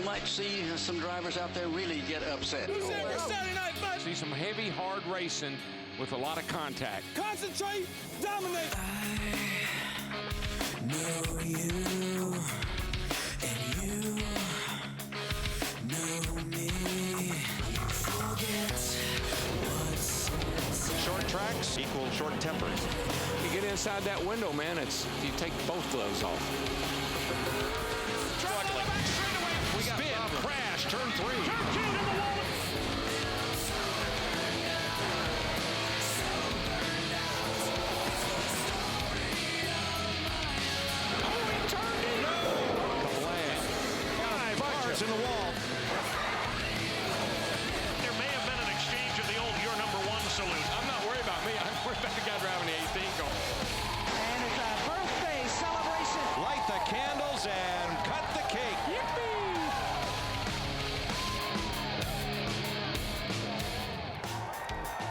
might see some drivers out there really get upset. Who's in for Saturday night, bud? See some heavy, hard racing with a lot of contact. Concentrate, dominate. I know you, and you know me. Forget what's Short tracks equal short tempers. You get inside that window, man, you take both gloves off. Struggling. Spin, crash, turn 3. Turn 2 to the wall. Oh, he turned it. No. 5 bars in the wall. There may have been an exchange of the old "you're number one" salute. I'm not worried about me. I'm worried about the guy driving the 18 car. And it's a birthday celebration. Light the candles and cut the cake. Yippee!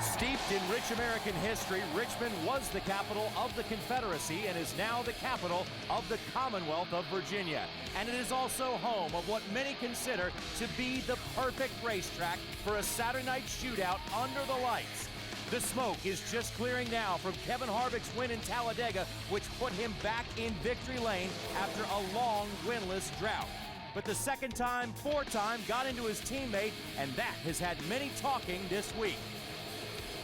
Steeped in rich American history, Richmond was the capital of the Confederacy and is now the capital of the Commonwealth of Virginia. And it is also home of what many consider to be the perfect racetrack for a Saturday night shootout under the lights. The smoke is just clearing now from Kevin Harvick's win in Talladega, which put him back in victory lane after a long winless drought. But the second time, 4-time, got into his teammate, and that has had many talking this week.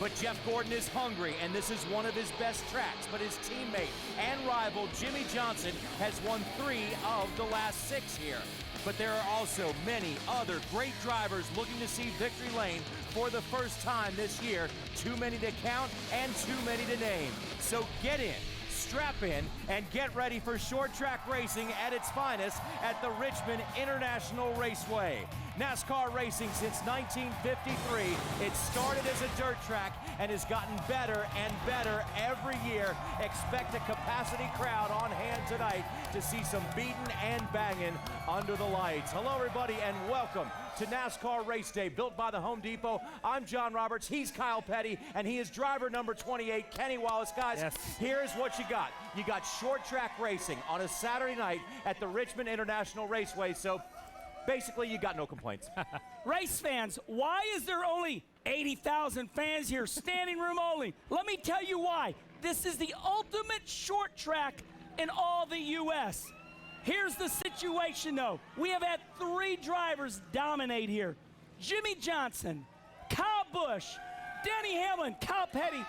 But Jeff Gordon is hungry, and this is one of his best tracks. But his teammate and rival, Jimmie Johnson, has won 3 of the last 6 here. But there are also many other great drivers looking to see victory lane for the first time this year. Too many to count and too many to name. So get in, strap in, and get ready for short track racing at its finest at the Richmond International Raceway. NASCAR racing since 1953. It started as a dirt track and has gotten better and better every year. Expect a capacity crowd on hand tonight to see some beating and banging under the lights. Hello, everybody, and welcome to NASCAR Race Day, built by the Home Depot. I'm John Roberts, he's Kyle Petty, and he is driver number 28, Kenny Wallace. Guys, here's what you got. You got short track racing on a Saturday night at the Richmond International Raceway, so basically, you got no complaints. Race fans, why is there only 80,000 fans here? Standing room only. Let me tell you why. This is the ultimate short track in all the U.S. Here's the situation, though. We have had 3 drivers dominate here. Jimmie Johnson, Kyle Busch, Denny Hamlin, Kyle Petty.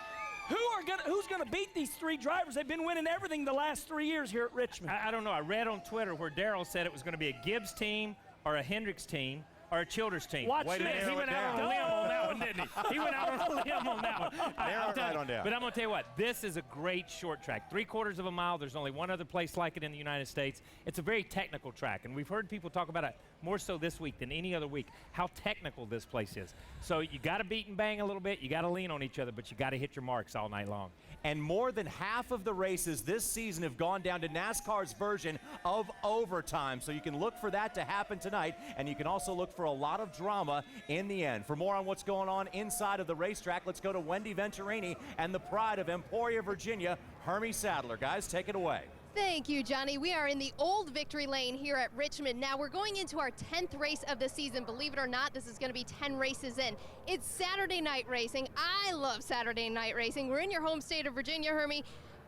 Who's gonna beat these 3 drivers? They've been winning everything the last 3 years here at Richmond. I don't know. I read on Twitter where Darrell said it was going to be a Gibbs team or a Hendricks team or a Childers team. Watch this. He went out on a limb on that one, didn't he? He went out on a limb on that one. Narrow it right on down. But I'm going to tell you what, this is a great short track. 3/4 of a mile. There's only one other place like it in the United States. It's a very technical track, and we've heard people talk about it more so this week than any other week, how technical this place is. So you got to beat and bang a little bit. You got to lean on each other, but you got to hit your marks all night long. And more than half of the races this season have gone down to NASCAR's version of overtime. So you can look for that to happen tonight, and you can also look for a lot of drama in the end. For more on what's going on inside of the racetrack, let's go to Wendy Venturini and the pride of Emporia, Virginia, Hermie Sadler. Guys, take it away. Thank you, Johnny. We are in the old victory lane here at Richmond. Now we're going into our 10th race of the season. Believe it or not, this is going to be 10 races in. It's Saturday night racing. I love Saturday night racing. We're in your home state of Virginia, Hermie.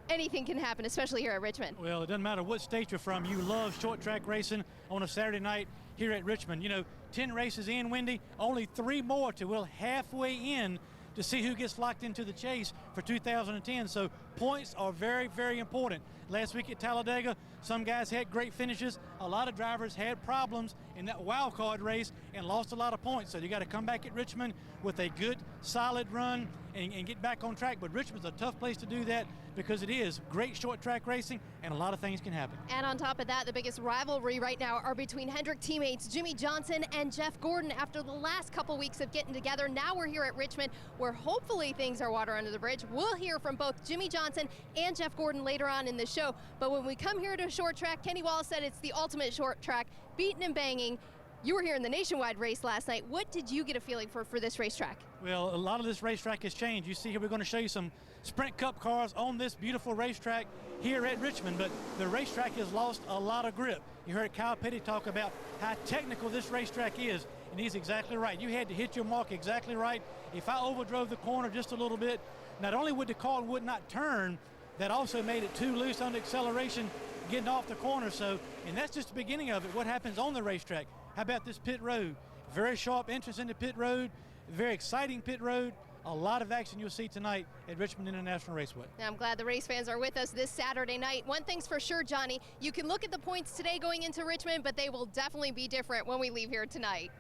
Anything can happen, especially here at Richmond. Well, it doesn't matter what state you're from. You love short track racing on a Saturday night here at Richmond. You know, 10 races in, Wendy, only 3 more to well halfway in to see who gets locked into the chase for 2010. So points are very, very important. Last week at Talladega, some guys had great finishes. A lot of drivers had problems in that wild card race and lost a lot of points. So you got to come back at Richmond with a good, solid run and get back on track. But Richmond's a tough place to do that because it is great short track racing and a lot of things can happen. And on top of that, the biggest rivalry right now are between Hendrick teammates Jimmie Johnson and Jeff Gordon. After the last couple weeks of getting together, now we're here at Richmond where hopefully things are water under the bridge. We'll hear from both Jimmie Johnson and Jeff Gordon later on in the show. But when we come here to a short track, Kenny Wallace said it's the ultimate short track, beating and banging. You were here in the nationwide race last night. What did you get a feeling for this racetrack? Well, a lot of this racetrack has changed. You see here, we're going to show you some Sprint Cup cars on this beautiful racetrack here at Richmond, but the racetrack has lost a lot of grip. You heard Kyle Petty talk about how technical this racetrack is, and he's exactly right. You had to hit your mark exactly right. If I overdrove the corner just a little bit, not only would the car would not turn, that also made it too loose on the acceleration getting off the corner. So, and that's just the beginning of it. What happens on the racetrack? How about this pit road? Very sharp entrance into pit road, very exciting pit road. A lot of action you'll see tonight at Richmond International Raceway. Now, I'm glad the race fans are with us this Saturday night. One thing's for sure, Johnny, you can look at the points today going into Richmond, but they will definitely be different when we leave here tonight.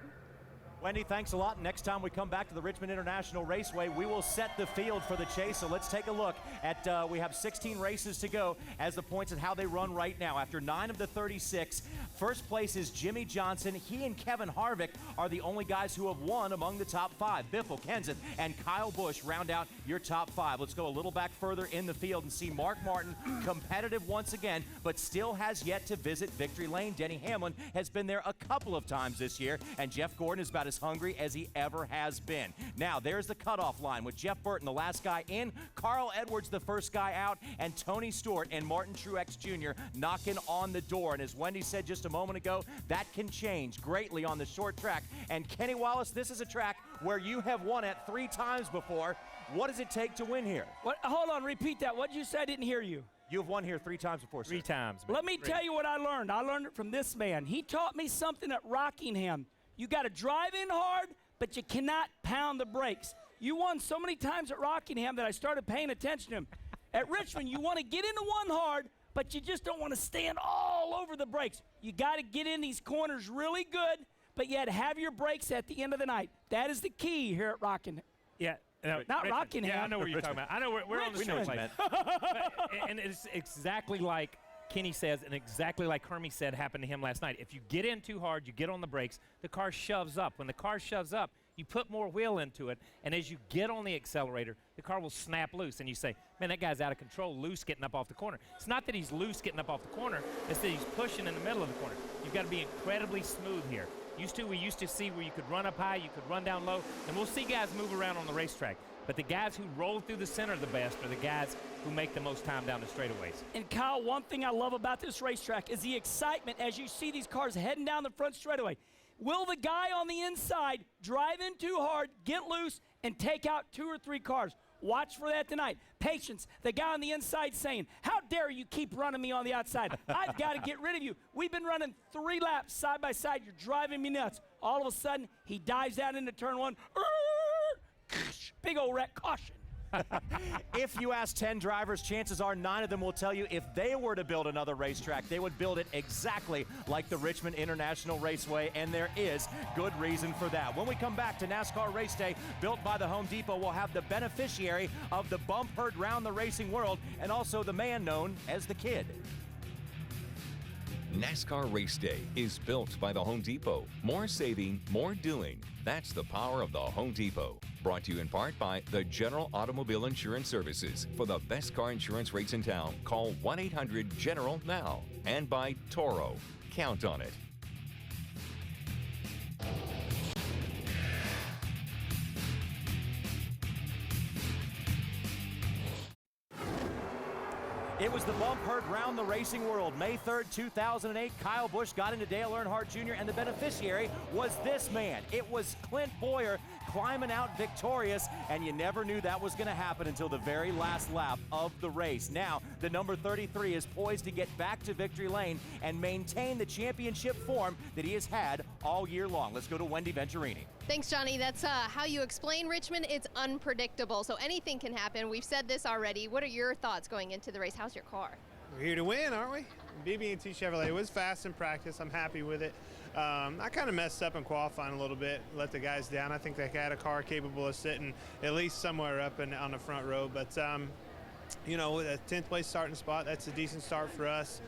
Wendy, thanks a lot. Next time we come back to the Richmond International Raceway, we will set the field for the chase. So let's take a look at, we have 16 races to go as the points and how they run right now. After 9 of the 36, first place is Jimmy Johnson. He and Kevin Harvick are the only guys who have won among the top 5. Biffle, Kenseth, and Kyle Busch round out your top 5. Let's go a little back further in the field and see Mark Martin competitive once again, but still has yet to visit Victory Lane. Denny Hamlin has been there a couple of times this year, and Jeff Gordon is about as hungry as he ever has been. Now, there's the cutoff line with Jeff Burton, the last guy in, Carl Edwards, the first guy out, and Tony Stewart and Martin Truex Jr. knocking on the door. And as Wendy said just a moment ago, that can change greatly on the short track. And Kenny Wallace, this is a track where you have won at 3 times before. What does it take to win here? What? Hold on, repeat that. What did you say? I didn't hear you. You've won here 3 times before, sir. 3 times. Let me tell you what I learned. I learned it from this man. He taught me something at Rockingham. You got to drive in hard, but you cannot pound the brakes. You won so many times at Rockingham that I started paying attention to him. At Richmond, you want to get into one hard, but you just don't want to stand all over the brakes. You got to get in these corners really good, but yet have your brakes at the end of the night. That is the key here at Rockingham. Yeah. No, Not Richmond. Rockingham. Yeah, I know what you're talking about. I know we're on the same place. And it's exactly like Kenny says, and exactly like Hermie said happened to him last night. If you get in too hard, you get on the brakes, the car shoves up. When the car shoves up, you put more wheel into it, and as you get on the accelerator, the car will snap loose, and you say, man, that guy's out of control, loose getting up off the corner. It's not that he's loose getting up off the corner, it's that he's pushing in the middle of the corner. You've got to be incredibly smooth here. We used to see where you could run up high, you could run down low, and we'll see guys move around on the racetrack. But the guys who roll through the center the best are the guys who make the most time down the straightaways. And Kyle, one thing I love about this racetrack is the excitement as you see these cars heading down the front straightaway. Will the guy on the inside drive in too hard, get loose, and take out 2 or 3 cars? Watch for that tonight. Patience, the guy on the inside saying, how dare you keep running me on the outside? I've got to get rid of you. We've been running 3 laps side by side. You're driving me nuts. All of a sudden, he dives out into turn 1. Big old wreck, caution. If you ask 10 drivers, chances are 9 of them will tell you if they were to build another racetrack, they would build it exactly like the Richmond International Raceway, and there is good reason for that. When we come back to NASCAR Race Day, built by the Home Depot, we'll have the beneficiary of the bump heard round the racing world, and also the man known as the Kid. NASCAR Race Day is built by the Home Depot. More saving, more doing. That's the power of the Home Depot. Brought to you in part by the General Automobile Insurance Services. For the best car insurance rates in town, call 1-800-GENERAL now. And by Toro. Count on it. It was the bump heard round the racing world. May 3rd, 2008, Kyle Busch got into Dale Earnhardt Jr., and the beneficiary was this man. It was Clint Bowyer climbing out victorious, and you never knew that was going to happen until the very last lap of the race. Now, the number 33 is poised to get back to victory lane and maintain the championship form that he has had all year long. Let's go to Wendy Venturini. Thanks, Johnny. That's how you explain Richmond. It's unpredictable, so anything can happen. We've said this already. What are your thoughts going into the race? How's your car? We're here to win, aren't we? BB&T Chevrolet was fast in practice. I'm happy with it. I kind of messed up in qualifying a little bit, let the guys down. I think they had a car capable of sitting at least somewhere up on the front row. But, you know, a 10th place starting spot, that's a decent start for us.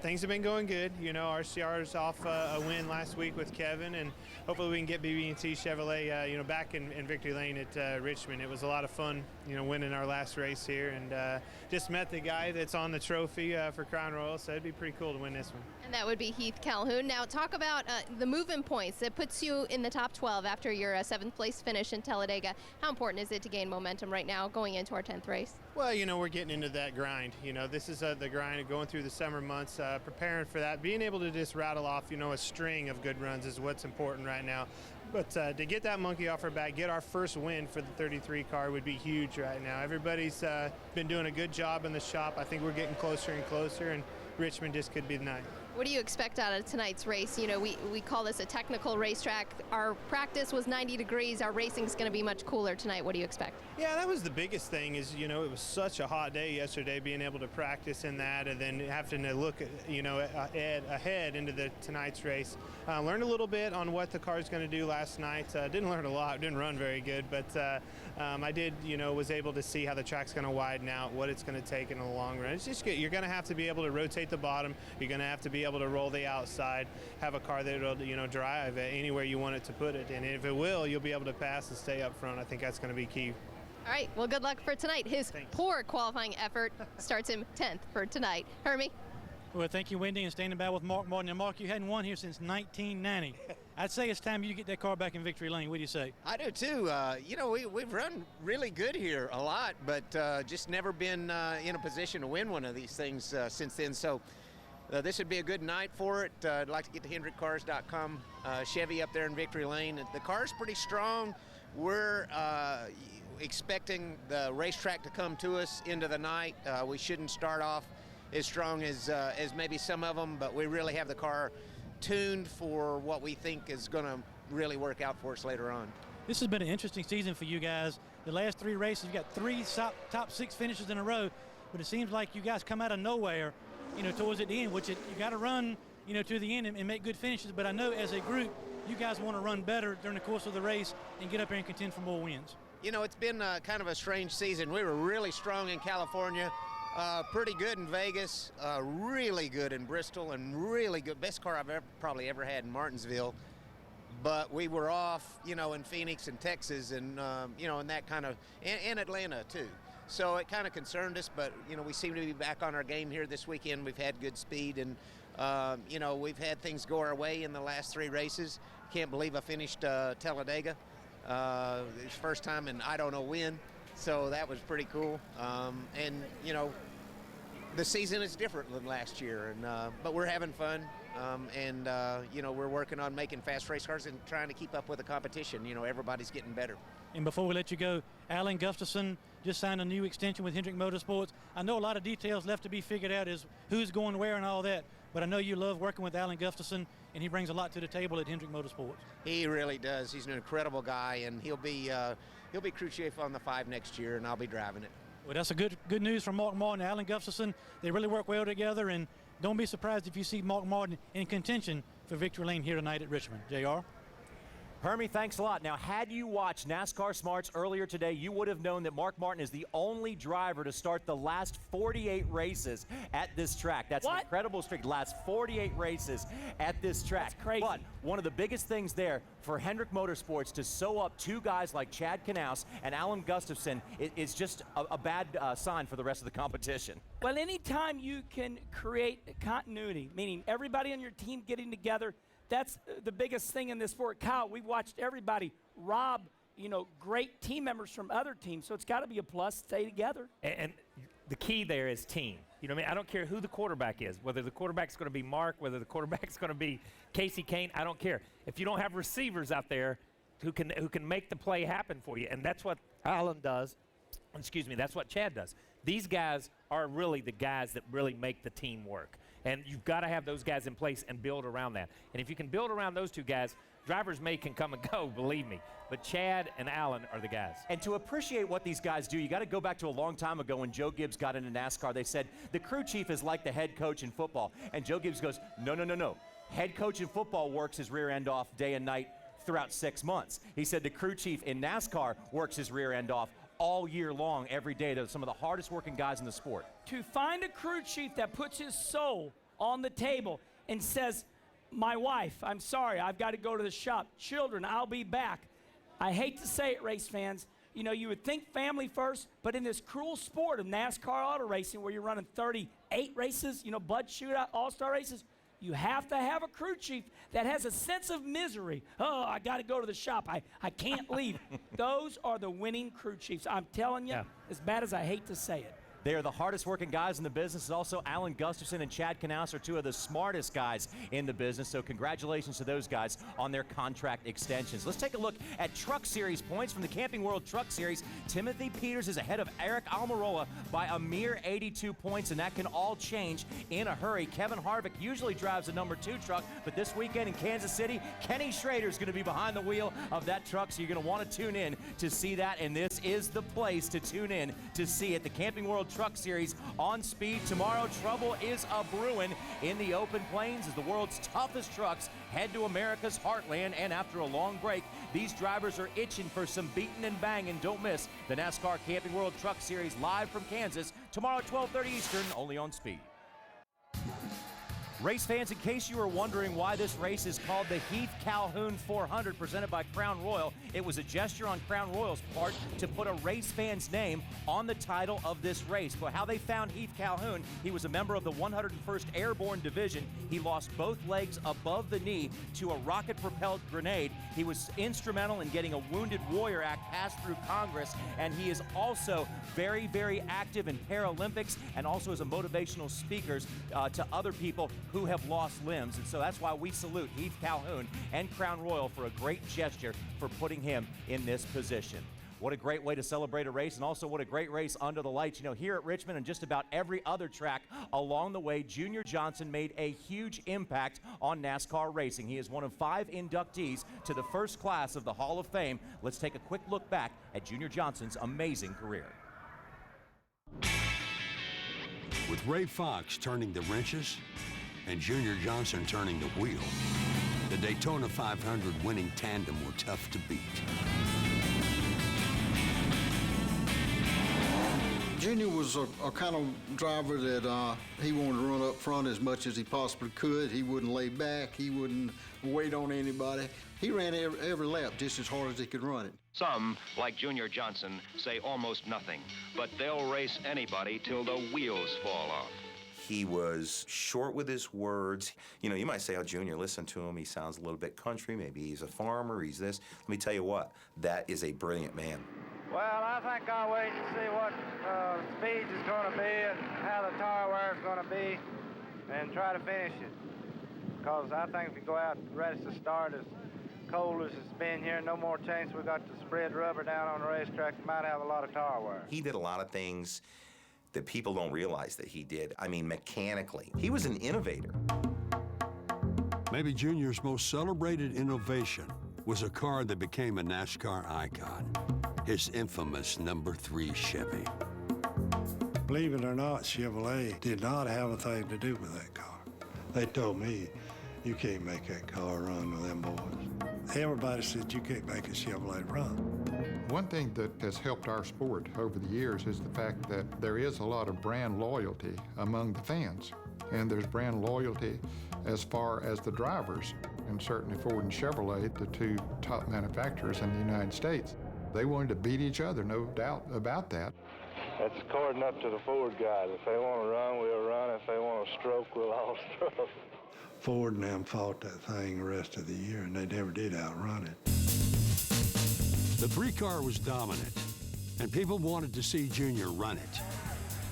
Things have been going good. You know, RCR's off a win last week with Kevin, and hopefully we can get BB&T Chevrolet, you know, back in victory lane at Richmond. It was a lot of fun, you know, winning our last race here, and just met the guy that's on the trophy for Crown Royal, so it'd be pretty cool to win this one. And that would be Heath Calhoun. Now talk about the move-in points. It puts you in the top 12 after your 7th place finish in Talladega. How important is it to gain momentum right now going into our 10th race? Well, we're getting into that grind. This is the grind of going through the summer months, preparing for that. Being able to just rattle off, a string of good runs is what's important right now. But to get that monkey off our back, get our first win for the 33 car would be huge right now. Everybody's been doing a good job in the shop. I think we're getting closer and closer, and Richmond just could be the night. What do you expect out of tonight's race? We call this a technical racetrack. Our practice was 90 degrees. Our racing's going to be much cooler tonight. What do you expect? Yeah, that was the biggest thing is, it was such a hot day yesterday, being able to practice in that and then having to look, ahead into tonight's race. Learned a little bit on what the car's going to do last night. Didn't learn a lot, didn't run very good, but I did, was able to see how the track's going to widen out, what it's going to take in the long run. It's just good. You're going to have to be able to rotate the bottom. You're going to have to be able to roll the outside, have a car that will, drive anywhere you want it to put it. And if it will, you'll be able to pass and stay up front. I think that's going to be key. All right, well, good luck for tonight. His poor qualifying effort starts him 10th for tonight. Hermie? Well, thank you, Wendy, and standing by with Mark Martin. Now, Mark, you hadn't won here since 1990. I'd say it's time you get that car back in victory lane. What do you say? I do, too. We've run really good here a lot, but just never been in a position to win one of these things since then. So this would be a good night for it. I'd like to get to HendrickCars.com Chevy up there in victory lane. The car's pretty strong. We're expecting the racetrack to come to us into the night. We shouldn't start off as strong as maybe some of them, but we really have the car tuned for what we think is going to really work out for us later on. This has been an interesting season for you guys. The last 3 races, you got 3 top 6 finishes in a row, but it seems like you guys come out of nowhere, towards the end, which you got to run, to the end and make good finishes. But I know as a group, you guys want to run better during the course of the race and get up there and contend for more wins. It's been kind of a strange season. We were really strong in California. Pretty good in Vegas, really good in Bristol, and really good, best car I've probably ever had in Martinsville. But we were off, in Phoenix and Texas and, and that kind of, and Atlanta too. So it kind of concerned us, but, we seem to be back on our game here this weekend. We've had good speed and, we've had things go our way in the last 3 races. Can't believe I finished Talladega. It's first time in I don't know when. So that was pretty cool. And, the season is different than last year, and but we're having fun. We're working on making fast race cars and trying to keep up with the competition. Everybody's getting better. And before we let you go, Alan Gustafson just signed a new extension with Hendrick Motorsports. I know a lot of details left to be figured out as who's going where and all that, but I know you love working with Alan Gustafson, and he brings a lot to the table at Hendrick Motorsports. He really does. He's an incredible guy, and he'll be crew chief on the 5 next year, and I'll be driving it. Well, that's a good news from Mark Martin and Alan Gustafson. They really work well together, and don't be surprised if you see Mark Martin in contention for victory lane here tonight at Richmond. JR? Hermie, thanks a lot. Now, had you watched NASCAR Smarts earlier today, you would have known that Mark Martin is the only driver to start the last 48 races at this track. That's an incredible streak. Last 48 races at this track. That's crazy. But one of the biggest things there for Hendrick Motorsports to sew up 2 guys like Chad Knaus and Alan Gustafson is just a bad sign for the rest of the competition. Well, anytime you can create continuity, meaning everybody on your team getting together, that's the biggest thing in this sport. Kyle, we've watched everybody rob, great team members from other teams, so it's got to be a plus. Stay together. And the key there is team. I don't care who the quarterback is, whether the quarterback's going to be Mark, whether the quarterback's going to be Casey Kane, I don't care. If you don't have receivers out there who can make the play happen for you, and that's what Alan does, that's what Chad does. These guys are really the guys that really make the team work. And you've got to have those guys in place and build around that. And if you can build around those 2 guys, drivers can come and go, believe me. But Chad and Alan are the guys. And to appreciate what these guys do, you got to go back to a long time ago when Joe Gibbs got into NASCAR. They said the crew chief is like the head coach in football. And Joe Gibbs goes, no. Head coach in football works his rear end off day and night throughout 6 months. He said the crew chief in NASCAR works his rear end off all year long, every day. They're some of the hardest working guys in the sport. To find a crew chief that puts his soul on the table and says, my wife, I'm sorry, I've got to go to the shop. Children, I'll be back. I hate to say it, race fans. You would think family first, but in this cruel sport of NASCAR auto racing where you're running 38 races, blood shootout, all-star races, You have to have a crew chief that has a sense of misery. Oh, I got to go to the shop. I can't leave. Those are the winning crew chiefs. I'm telling you, as bad as I hate to say it. They are the hardest working guys in the business. Also, Alan Gustafson and Chad Knaus are two of the smartest guys in the business. So congratulations to those guys on their contract extensions. Let's take a look at Truck Series points from the Camping World Truck Series. Timothy Peters is ahead of Eric Almirola by a mere 82 points, and that can all change in a hurry. Kevin Harvick usually drives a number 2 truck, but this weekend in Kansas City, Kenny Schrader is going to be behind the wheel of that truck, so you're going to want to tune in to see that, and this is the place to tune in to see it. The Camping World Truck Series on speed tomorrow. Trouble is a-brewing in the open plains as the world's toughest trucks head to America's heartland, and after a long break, these drivers are itching for some beating and banging. Don't miss the NASCAR Camping World Truck Series live from Kansas tomorrow at 12:30 Eastern, only on Speed. Race fans, in case you were wondering why this race is called the Heath Calhoun 400 presented by Crown Royal, it was a gesture on Crown Royal's part to put a race fan's name on the title of this race. But how they found Heath Calhoun, he was a member of the 101st Airborne Division. He lost both legs above the knee to a rocket-propelled grenade. He was instrumental in getting a Wounded Warrior Act passed through Congress, and he is also very, very active in Paralympics and also as a motivational speaker to other people who have lost limbs. And so that's why we salute Heath Calhoun and Crown Royal for a great gesture for putting him in this position. What a great way to celebrate a race, and also what a great race under the lights. You know, here at Richmond and just about every other track along the way, Junior Johnson made a huge impact on NASCAR racing. He is one of 5 inductees to the first class of the Hall of Fame. Let's take a quick look back at Junior Johnson's amazing career. With Ray Fox turning the wrenches and Junior Johnson turning the wheel, the Daytona 500 winning tandem were tough to beat. Junior was a kind of driver that he wanted to run up front as much as he possibly could. He wouldn't lay back. He wouldn't wait on anybody. He ran every lap just as hard as he could run it. Some, like Junior Johnson, say almost nothing, but they'll race anybody till the wheels fall off. He was short with his words. You know, you might say, oh, Junior, listen to him. He sounds a little bit country. Maybe he's a farmer. He's this. Let me tell you what, that is a brilliant man. Well, I think I'll wait and see what speeds is going to be and how the tire wear is going to be and try to finish it. Because I think if you go out right at the start as cold as it's been here, no more chance we got to spread rubber down on the racetrack, you might have a lot of tire wear. He did a lot of things that people don't realize that he did. I mean, mechanically. He was an innovator. Maybe Junior's most celebrated innovation was a car that became a NASCAR icon, his infamous number 3 Chevy. Believe it or not, Chevrolet did not have a thing to do with that car. They told me, you can't make that car run with them boys. Everybody said you can't make a Chevrolet run. One thing that has helped our sport over the years is the fact that there is a lot of brand loyalty among the fans. And there's brand loyalty as far as the drivers. And certainly Ford and Chevrolet, the 2 top manufacturers in the United States, they wanted to beat each other, no doubt about that. That's according up to the Ford guys. If they want to run, we'll run. If they want to stroke, we'll all stroke. Ford and them fought that thing the rest of the year, and they never did outrun it. The 3 car was dominant, and people wanted to see Junior run it.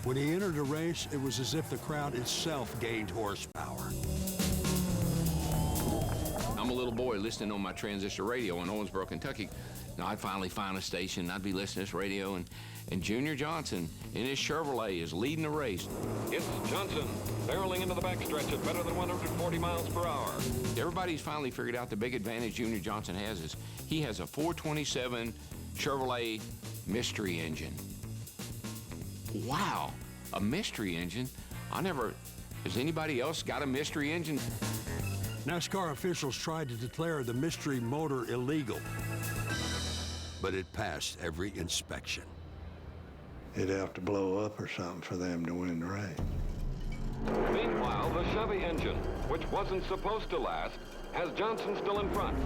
When he entered a race, it was as if the crowd itself gained horsepower. I'm a little boy listening on my transistor radio in Owensboro, Kentucky. Now, I'd finally find a station, I'd be listening to this radio, and Junior Johnson in his Chevrolet is leading the race. It's Johnson barreling into the backstretch at better than 140 miles per hour. Everybody's finally figured out the big advantage Junior Johnson has is he has a 427 Chevrolet mystery engine. Wow, a mystery engine? Has anybody else got a mystery engine? NASCAR officials tried to declare the mystery motor illegal, but it passed every inspection. It'd have to blow up or something for them to win the race. Meanwhile, the Chevy engine, which wasn't supposed to last, has Johnson still in front.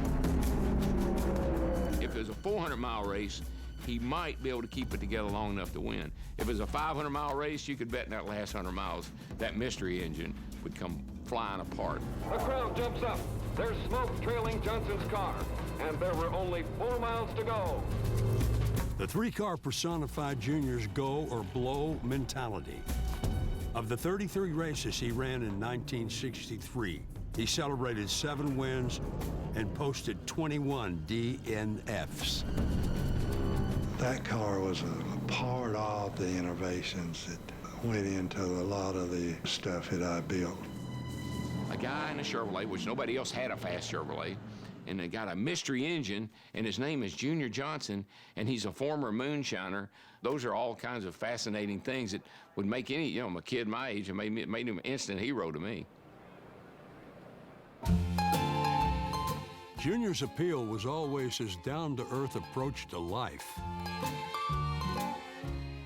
If it was a 400-mile race, he might be able to keep it together long enough to win. If it was a 500-mile race, you could bet in that last 100 miles, that mystery engine would come flying apart. The crowd jumps up. There's smoke trailing Johnson's car, and there were only 4 miles to go. The 3-car personified Junior's go or blow mentality. Of the 33 races he ran in 1963, he celebrated 7 wins and posted 21 DNFs. That car was a part of the innovations that went into a lot of the stuff that I built. A guy in a Chevrolet, which nobody else had a fast Chevrolet, and they got a mystery engine, and his name is Junior Johnson, and he's a former moonshiner. Those are all kinds of fascinating things that would make any, a kid my age, and made him an instant hero to me. Junior's appeal was always his down-to-earth approach to life.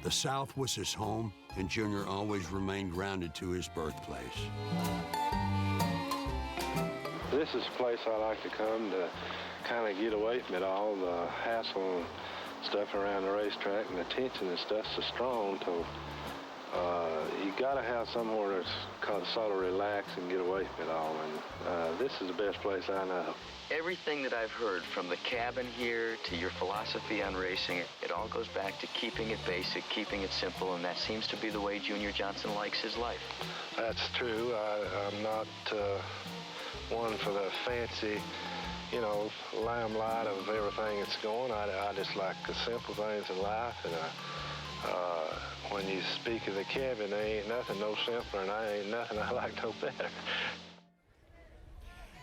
The South was his home, and Junior always remained grounded to his birthplace. This is a place I like to come to kind of get away from it all, the hassle and stuff around the racetrack, and the tension and stuff's so strong, so you got to have somewhere that's sort of relax and get away from it all, and this is the best place I know. Everything that I've heard, from the cabin here to your philosophy on racing, it all goes back to keeping it basic, keeping it simple, and that seems to be the way Junior Johnson likes his life. That's true. I'm not one for the fancy, limelight of everything that's going. I just like the simple things in life, and when you speak of the cabin, there ain't nothing no simpler, and I ain't nothing I like no better.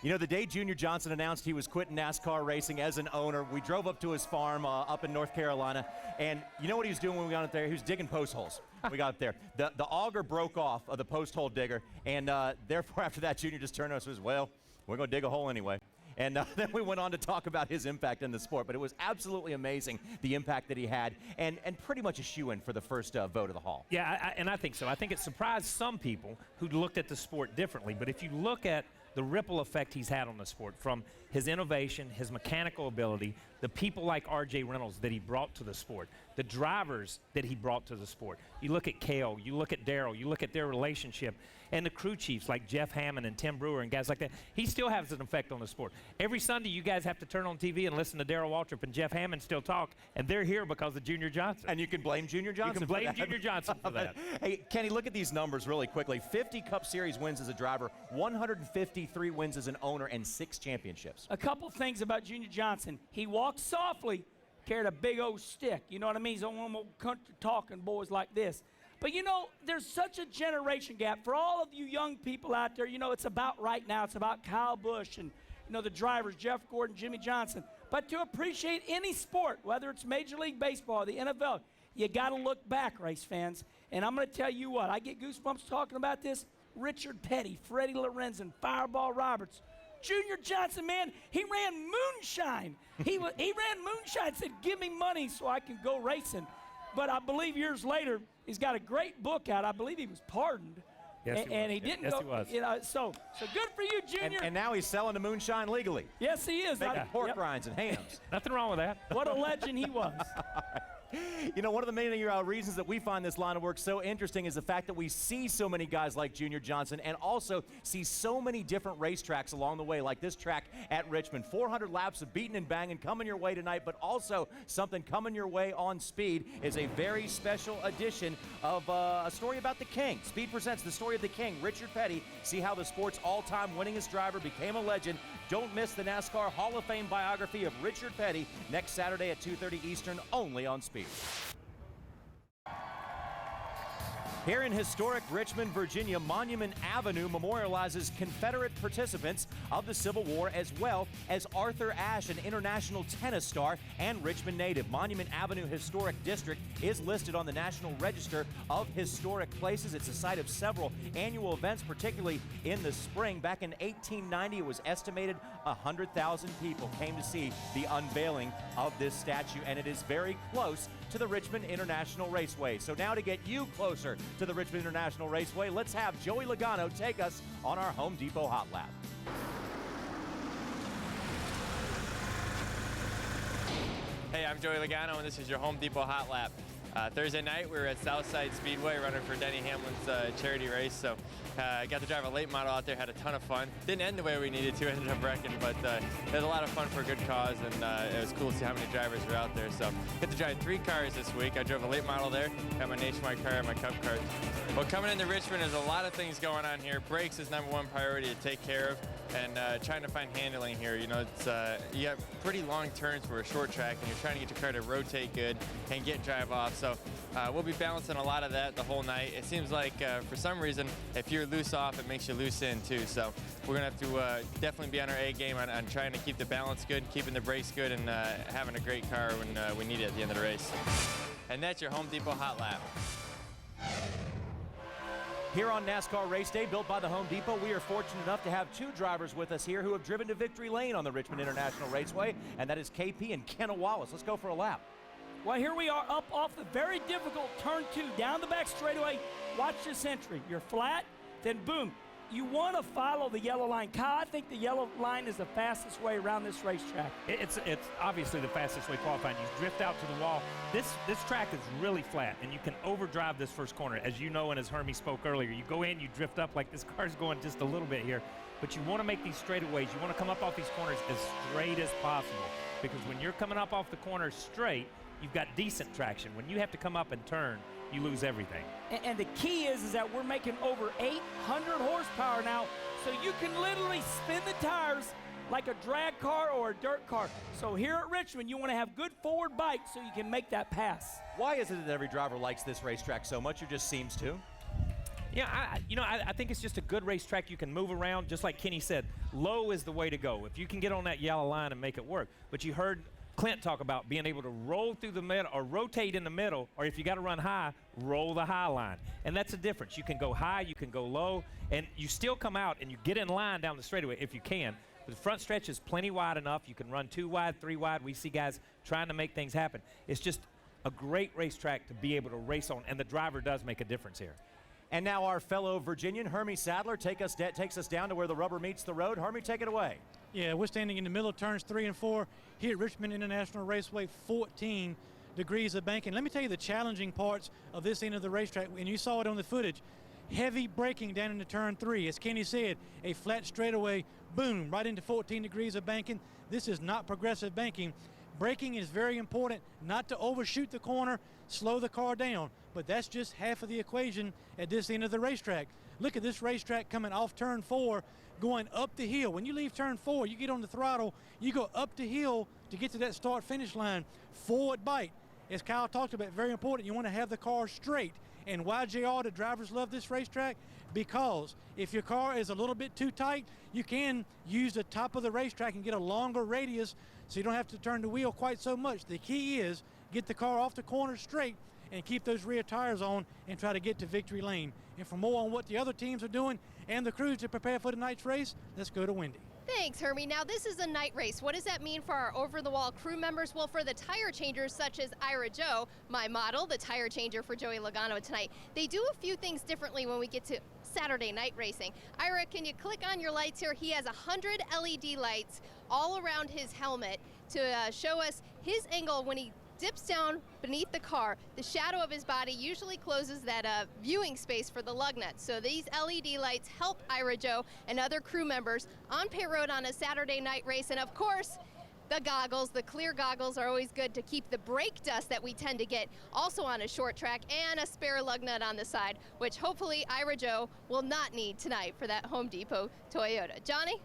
The day Junior Johnson announced he was quitting NASCAR racing as an owner, we drove up to his farm up in North Carolina, and you know what he was doing when we got up there? He was digging post holes. We got up there. The auger broke off of the post hole digger, and therefore after that, Junior just turned to us and says, well, we're going to dig a hole anyway. And then we went on to talk about his impact in the sport, but it was absolutely amazing, the impact that he had, and pretty much a shoo-in for the first vote of the Hall. Yeah, and I think so. I think it surprised some people who looked at the sport differently, but if you look at the ripple effect he's had on the sport, from his innovation, his mechanical ability, the people like R.J. Reynolds that he brought to the sport, the drivers that he brought to the sport. You look at Cale, you look at Darrell, you look at their relationship, and the crew chiefs like Jeff Hammond and Tim Brewer and guys like that. He still has an effect on the sport. Every Sunday, you guys have to turn on TV and listen to Darrell Waltrip and Jeff Hammond still talk, and they're here because of Junior Johnson. And you can blame Junior Johnson. You can blame Junior Johnson for that. Hey, Kenny, look at these numbers really quickly. 50 Cup Series wins as a driver, 153 wins as an owner, and 6 championships. A couple things about Junior Johnson. He walked softly, carried a big old stick. You know what I mean? He's one of them country talking boys like this. But there's such a generation gap. For all of you young people out there, it's about right now. It's about Kyle Busch and, the drivers, Jeff Gordon, Jimmy Johnson. But to appreciate any sport, whether it's Major League Baseball, the NFL, you got to look back, race fans. And I'm going to tell you what, I get goosebumps talking about this. Richard Petty, Freddie Lorenzen, Fireball Roberts, Junior Johnson, man, he ran moonshine. He ran moonshine, said, give me money so I can go racing. But I believe years later, he's got a great book out. I believe he was pardoned. Yes, and he didn't go. He was. So good for you, Junior. And now he's selling the moonshine legally. Yes, he is. Making pork rinds and hams. Nothing wrong with that. What a legend he was. One of the many reasons that we find this line of work so interesting is the fact that we see so many guys like Junior Johnson, and also see so many different racetracks along the way, like this track at Richmond. 400 laps of beating and banging coming your way tonight, but also something coming your way on Speed is a very special edition of a story about the King. Speed presents the story of the King, Richard Petty. See how the sport's all-time winningest driver became a legend. Don't miss the NASCAR Hall of Fame biography of Richard Petty next Saturday at 2:30 Eastern, only on Speed. Here in historic Richmond, Virginia, Monument Avenue memorializes Confederate participants of the Civil War, as well as Arthur Ashe, an international tennis star and Richmond native. Monument Avenue Historic District is listed on the National Register of Historic Places. It's the site of several annual events, particularly in the spring. Back in 1890, it was estimated 100,000 people came to see the unveiling of this statue, and it is very close to the Richmond International Raceway. So now to get you closer to the Richmond International Raceway, let's have Joey Logano take us on our Home Depot Hot Lap. Hey, I'm Joey Logano, and this is your Home Depot Hot Lap. Thursday night, we were at Southside Speedway running for Denny Hamlin's charity race, so I got to drive a late model out there, had a ton of fun. Didn't end the way we needed to, ended up wrecking, but it was a lot of fun for a good cause, and it was cool to see how many drivers were out there. So get to drive 3 cars this week. I drove a late model there, got my Nationwide car and my Cup cars. Well, coming into Richmond, there's a lot of things going on here. Brakes is #1 priority to take care of, and trying to find handling here. You know, it's you have pretty long turns for a short track, and you're trying to get your car to rotate good and get drive off. So we'll be balancing a lot of that the whole night. It seems like for some reason, if you're loose off, it makes you loose in too. So we're gonna have to definitely be on our A game on trying to keep the balance good, keeping the brakes good, and having a great car when we need it at the end of the race. And that's your Home Depot Hot Lap. Here on NASCAR Race Day, built by the Home Depot, we are fortunate enough to have 2 drivers with us here who have driven to victory lane on the Richmond International Raceway, and that is KP and Kenna Wallace. Let's go for a lap. Well, here we are up off the very difficult turn 2, down the back straightaway. Watch this entry. You're flat, then boom. You want to follow the yellow line. Kyle, I think the yellow line is the fastest way around this racetrack. It's obviously the fastest way qualifying. You drift out to the wall. This track is really flat, and you can overdrive this first corner. As you know, and as Hermie spoke earlier, you go in, you drift up like this car's going just a little bit here. But you want to make these straightaways. You want to come up off these corners as straight as possible, because when you're coming up off the corners straight, you've got decent traction. When you have to come up and turn, you lose everything. And the key is that we're making over 800 horsepower now, so you can literally spin the tires like a drag car or a dirt car. So here at Richmond, you want to have good forward bite so you can make that pass. Why is it that every driver likes this racetrack so much, or just seems to? Yeah, I think it's just a good racetrack. You can move around, just like Kenny said. Low is the way to go. If you can get on that yellow line and make it work. But you heard Clint talk about being able to roll through the middle or rotate in the middle, or if you got to run high, roll the high line. And that's the difference. You can go high, you can go low, and you still come out and you get in line down the straightaway if you can. But the front stretch is plenty wide enough. You can run 2 wide, 3 wide. We see guys trying to make things happen. It's just a great racetrack to be able to race on, and the driver does make a difference here. And now our fellow Virginian, Hermie Sadler, takes us down to where the rubber meets the road. Hermie, take it away. Yeah, we're standing in the middle of turns 3 and 4 here at Richmond International Raceway, 14 degrees of banking. Let me tell you the challenging parts of this end of the racetrack, and you saw it on the footage. Heavy braking down into turn 3. As Kenny said, a flat straightaway, boom, right into 14 degrees of banking. This is not progressive banking. Braking is very important, not to overshoot the corner, slow the car down, but that's just half of the equation at this end of the racetrack. Look at this racetrack coming off turn 4, going up the hill. When you leave turn 4, you get on the throttle, you go up the hill to get to that start-finish line. Forward bite, as Kyle talked about, very important. You want to have the car straight. And why, JR, the drivers love this racetrack? Because if your car is a little bit too tight, you can use the top of the racetrack and get a longer radius so you don't have to turn the wheel quite so much. The key is get the car off the corner straight and keep those rear tires on and try to get to victory lane. And for more on what the other teams are doing and the crews to prepare for tonight's race, let's go to Wendy. Thanks, Hermie. Now, this is a night race. What does that mean for our over-the-wall crew members? Well, for the tire changers, such as Ira Joe, my model, the tire changer for Joey Logano tonight, they do a few things differently when we get to Saturday night racing. Ira, can you click on your lights here? He has 100 LED lights all around his helmet to show us his angle when he dips down beneath the car. The shadow of his body usually closes that viewing space for the lug nuts. So these LED lights help Ira Joe and other crew members on pit road on a Saturday night race. And of course, the goggles, the clear goggles, are always good to keep the brake dust that we tend to get also on a short track, and a spare lug nut on the side, which hopefully Ira Joe will not need tonight for that Home Depot Toyota. Johnny?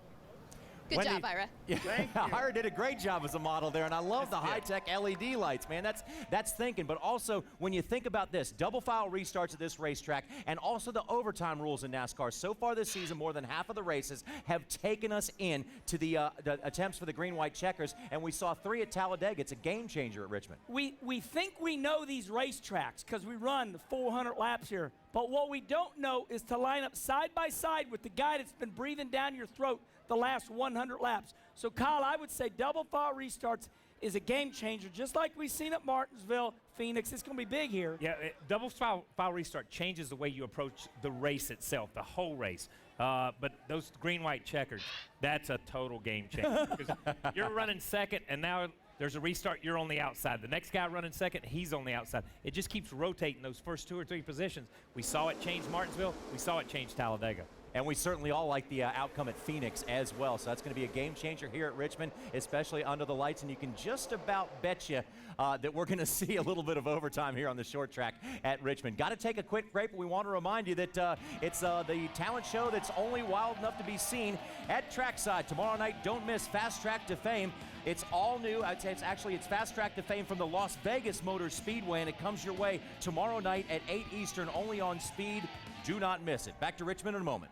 Good Wendy, job, Ira. Yeah, Ira did a great job as a model there, and I love the high-tech LED lights, man. That's thinking. But also, when you think about this, double file restarts at this racetrack, and also the overtime rules in NASCAR. So far this season, more than half of the races have taken us in to the attempts for the green-white checkers, and we saw 3 at Talladega. It's a game changer at Richmond. We think we know these racetracks because we run the 400 laps here. But what we don't know is to line up side by side with the guy that's been breathing down your throat the last 100 laps. So, Kyle, I would say double file restarts is a game changer, just like we've seen at Martinsville, Phoenix. It's going to be big here. Yeah, double file restart changes the way you approach the race itself, the whole race. But those green-white checkers, that's a total game changer. Because you're running second, and now There's a restart, you're on the outside. The next guy running second, he's on the outside. It just keeps rotating those first 2 or 3 positions. We saw it change Martinsville. We saw it change Talladega. And we certainly all like the outcome at Phoenix as well. So that's going to be a game changer here at Richmond, especially under the lights. And you can just about bet you that we're going to see a little bit of overtime here on the short track at Richmond. Got to take a quick break, but we want to remind you that it's the talent show that's only wild enough to be seen at Trackside. Tomorrow night, don't miss Fast Track to Fame. It's all new. I'd say it's Fast Track to Fame from the Las Vegas Motor Speedway, and it comes your way tomorrow night at 8 Eastern, only on Speed. Do not miss it. Back to Richmond in a moment.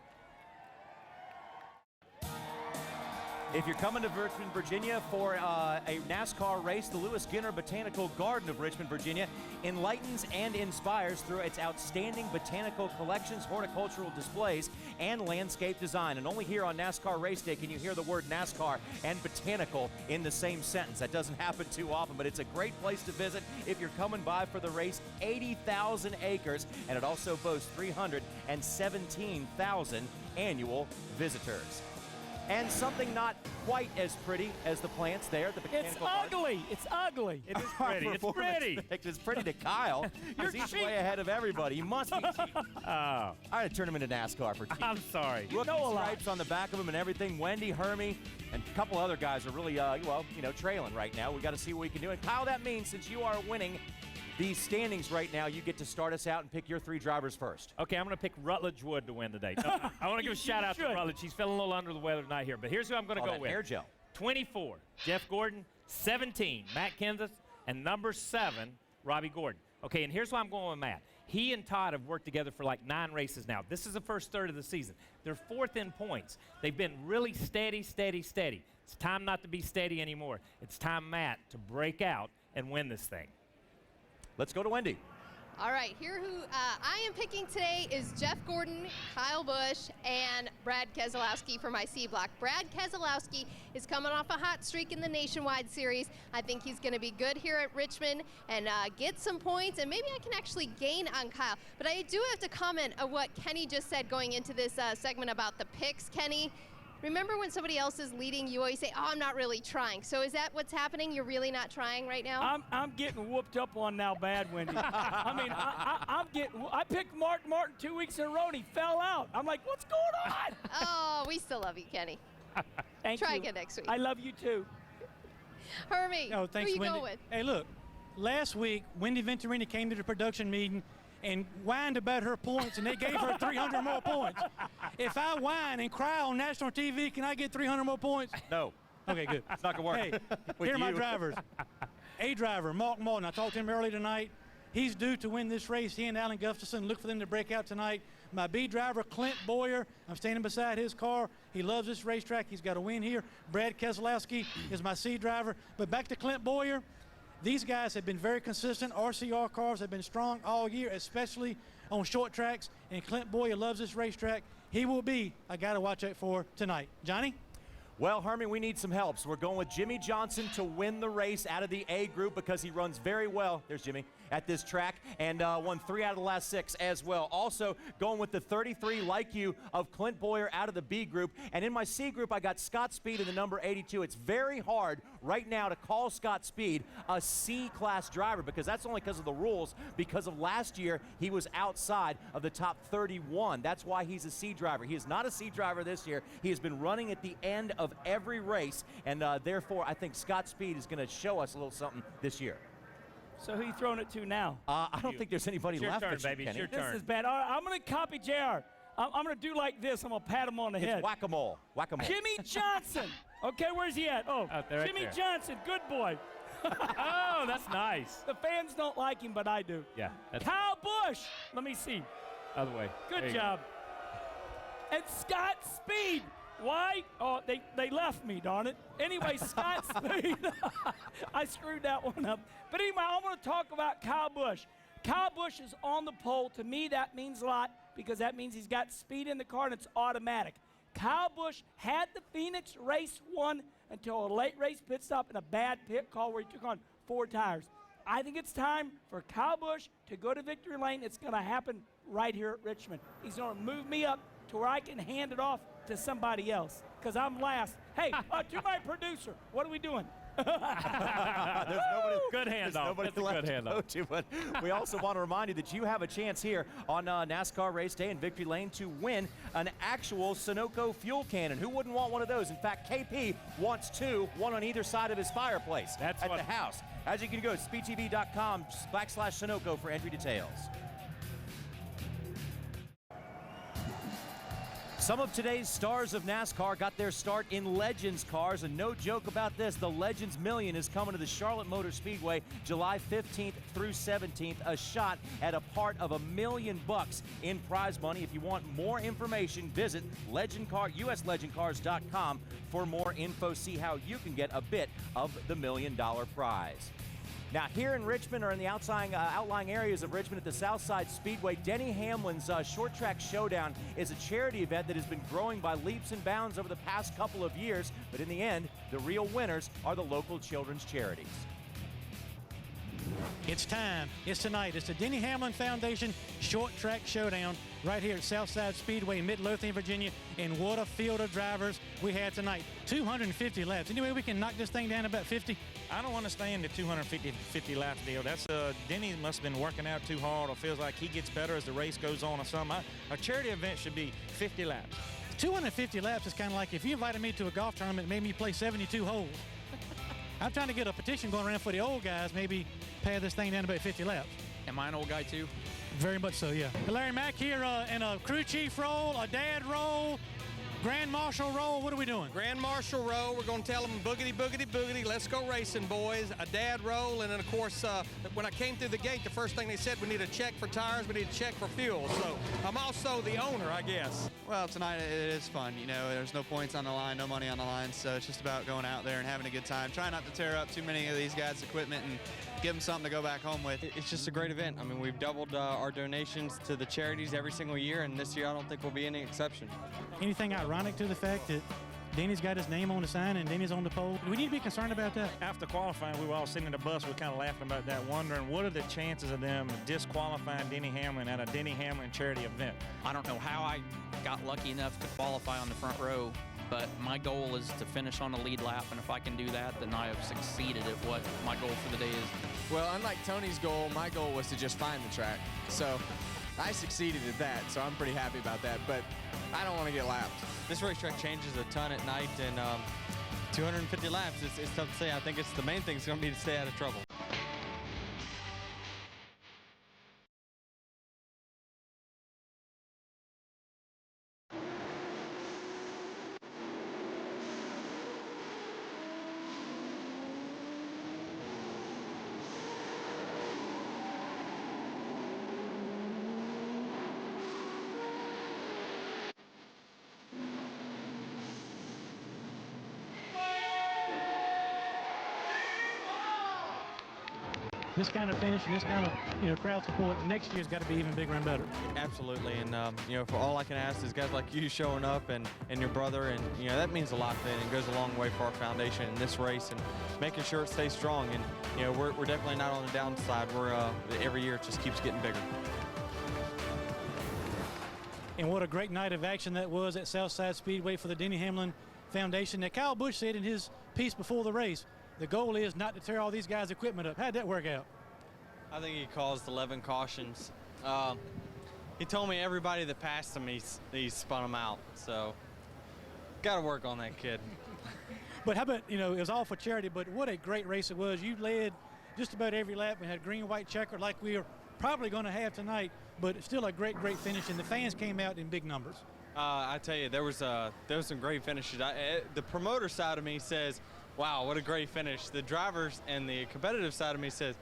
If you're coming to Richmond, Virginia for a NASCAR race, the Lewis Ginner Botanical Garden of Richmond, Virginia enlightens and inspires through its outstanding botanical collections, horticultural displays, and landscape design. And only here on NASCAR Race Day can you hear the word NASCAR and botanical in the same sentence. That doesn't happen too often, but it's a great place to visit if you're coming by for the race. 80,000 acres, and it also boasts 317,000 annual visitors. And something not quite as pretty as the plants there at the Botanical Garden. It's ugly. It is pretty. It's pretty. It's pretty to Kyle. He's way ahead of everybody. He must be cheating. I had to turn him into NASCAR for cheating. I'm sorry. Rookie stripes on the back of him and everything. Wendy, Hermie, and a couple other guys are really, trailing right now. We got to see what we can do. And Kyle, that means since you are winning these standings right now, you get to start us out and pick your 3 drivers first. Okay, I'm going to pick Rutledge Wood to win today. No, I want to give a shout-out to Rutledge. She's feeling a little under the weather tonight here, but here's who I'm going to go with. Hair gel. 24, Jeff Gordon. 17, Matt Kenseth. And number 7, Robbie Gordon. Okay, and here's why I'm going with Matt. He and Todd have worked together for like 9 races now. This is the first third of the season. They're 4th in points. They've been really steady, steady, steady. It's time not to be steady anymore. It's time, Matt, to break out and win this thing. Let's go to Wendy. All right, here who I am picking today is Jeff Gordon, Kyle Busch, and Brad Keselowski for my C block. Brad Keselowski is coming off a hot streak in the Nationwide Series. I think he's going to be good here at Richmond and get some points, and maybe I can actually gain on Kyle. But I do have to comment on what Kenny just said going into this segment about the picks, Kenny. Remember when somebody else is leading, you always say, oh, I'm not really trying. So is that what's happening? You're really not trying right now? I'm getting whooped up on now bad, Wendy. I picked Mark Martin 2 weeks in a row and he fell out. I'm like, what's going on? Oh, we still love you, Kenny. Try again next week. I love you too. Hermie, oh, thanks, who you Wendy. going with? Hey, look, last week, Wendy Venturini came to the production meeting and whined about her points, and they gave her 300 more points. If I whine and cry on national TV, can I get 300 more points? No. Okay, good. It's not going to work. Hey, here are my drivers. A driver, Mark Martin. I talked to him early tonight. He's due to win this race. He and Alan Gustafson, look for them to break out tonight. My B driver, Clint Boyer. I'm standing beside his car. He loves this racetrack. He's got a win here. Brad Keselowski is my C driver. But back to Clint Boyer. These guys have been very consistent. RCR cars have been strong all year, especially on short tracks, and Clint Boyer loves this racetrack. He will be a guy to watch out for tonight. Johnny? Well, Hermie, we need some help. So we're going with Jimmy Johnson to win the race out of the A group because he runs very well. There's Jimmy at this track and won 3 out of the last 6 as well. Also going with the 33 like you of Clint Boyer out of the B group. And in my C group, I got Scott Speed in the number 82. It's very hard right now to call Scott Speed a C-class driver because that's only because of the rules. Because of last year, he was outside of the top 31. That's why he's a C driver. He is not a C driver this year. He has been running at the end of every race, and therefore I think Scott Speed is going to show us a little something this year. So who you throwing it to now? I don't think there's anybody left. It's your turn, baby. It's your turn. This is bad. All right, I'm going to copy JR. I'm going to do like this. I'm going to pat him on the head. It's whack-a-mole. Whack-a-mole. Jimmy Johnson. Okay, where's he at? Oh, there, Jimmy right there. Johnson. Good boy. Oh, that's nice. The fans don't like him, but I do. Yeah. Kyle Busch. Let me see. Other way. Good job. And Scott Speed. Why? Oh, they left me, darn it. Anyway, Scott Speed. I screwed that one up. But anyway, I want to talk about Kyle Busch. Kyle Busch is on the pole. To me, that means a lot because that means he's got speed in the car and it's automatic. Kyle Busch had the Phoenix race won until a late race pit stop and a bad pit call where he took on 4 tires. I think it's time for Kyle Busch to go to victory lane. It's going to happen right here at Richmond. He's going to move me up to where I can hand it off to somebody else because I'm last. Hey, to my producer, what are we doing? There's nobody, good handoff. There's nobody That's a left good to handoff. go to, but we also want to remind you that you have a chance here on NASCAR race day in Victory Lane to win an actual Sunoco fuel cannon. Who wouldn't want one of those? In fact, KP wants two, one on either side of his fireplace at the house. As you can go to speedtv.com/Sunoco for entry details. Some of today's stars of NASCAR got their start in Legends cars, and no joke about this, the Legends Million is coming to the Charlotte Motor Speedway July 15th through 17th, a shot at a part of $1 million in prize money. If you want more information, visit USLegendCars.com for more info. See how you can get a bit of the $1 million prize. Now, here in Richmond, or in the outlying areas of Richmond at the Southside Speedway, Denny Hamlin's Short Track Showdown is a charity event that has been growing by leaps and bounds over the past couple of years, but in the end, the real winners are the local children's charities. It's time. It's tonight. It's the Denny Hamlin Foundation Short Track Showdown right here at Southside Speedway in Midlothian, Virginia. And what a field of drivers we had tonight. 250 laps. Anyway, we can knock this thing down to about 50. I don't understand the 250 lap deal. That's Denny must have been working out too hard, or feels like he gets better as the race goes on or something. A charity event should be 50 laps. 250 laps is kind of like if you invited me to a golf tournament and made me play 72 holes. I'm trying to get a petition going around for the old guys, maybe pare this thing down to about 50 laps. Am I an old guy too? Very much so, yeah. Larry Mack here in a crew chief role, a dad role, Grand Marshal role. What are we doing? Grand Marshal role. We're going to tell them boogity, boogity, boogity. Let's go racing, boys. A dad role. And then, of course, when I came through the gate, the first thing they said, we need a check for tires. We need a check for fuel. So I'm also the owner, I guess. Well, tonight it is fun. You know, there's no points on the line, no money on the line. So it's just about going out there and having a good time. Try not to tear up too many of these guys' equipment and give them something to go back home with. It's just a great event. I mean, we've doubled our donations to the charities every single year, and this year I don't think will be any exception. Anything ironic to the fact that Denny's got his name on the sign and Denny's on the pole? Do we need to be concerned about that? After qualifying, we were all sitting in the bus. We were kind of laughing about that, wondering what are the chances of them disqualifying Denny Hamlin at a Denny Hamlin charity event? I don't know how I got lucky enough to qualify on the front row, but my goal is to finish on the lead lap, and if I can do that, then I have succeeded at what my goal for the day is. Well, unlike Tony's goal, my goal was to just find the track. So I succeeded at that, so I'm pretty happy about that, but I don't want to get lapped. This racetrack changes a ton at night, and 250 laps, it's tough to say. I think it's the main thing is going to be to stay out of trouble. This kind of finish and this kind of crowd support next year's got to be even bigger and better. Absolutely, and for all I can ask is guys like you showing up and your brother, and that means a lot then and goes a long way for our foundation in this race and making sure it stays strong. And we're definitely not on the downside. We're every year it just keeps getting bigger. And what a great night of action that was at Southside Speedway for the Denny Hamlin Foundation. Now, Kyle Busch said in his piece before the race, the goal is not to tear all these guys' equipment up. How'd that work out? I think he caused 11 cautions. He told me everybody that passed him, he spun them out. So, got to work on that kid. But how about, it was all for charity, but what a great race it was. You led just about every lap and had green, white checker like we are probably going to have tonight, but still a great, great finish, and the fans came out in big numbers. I tell you, there was some great finishes. The promoter side of me says, wow, what a great finish. The drivers and the competitive side of me says,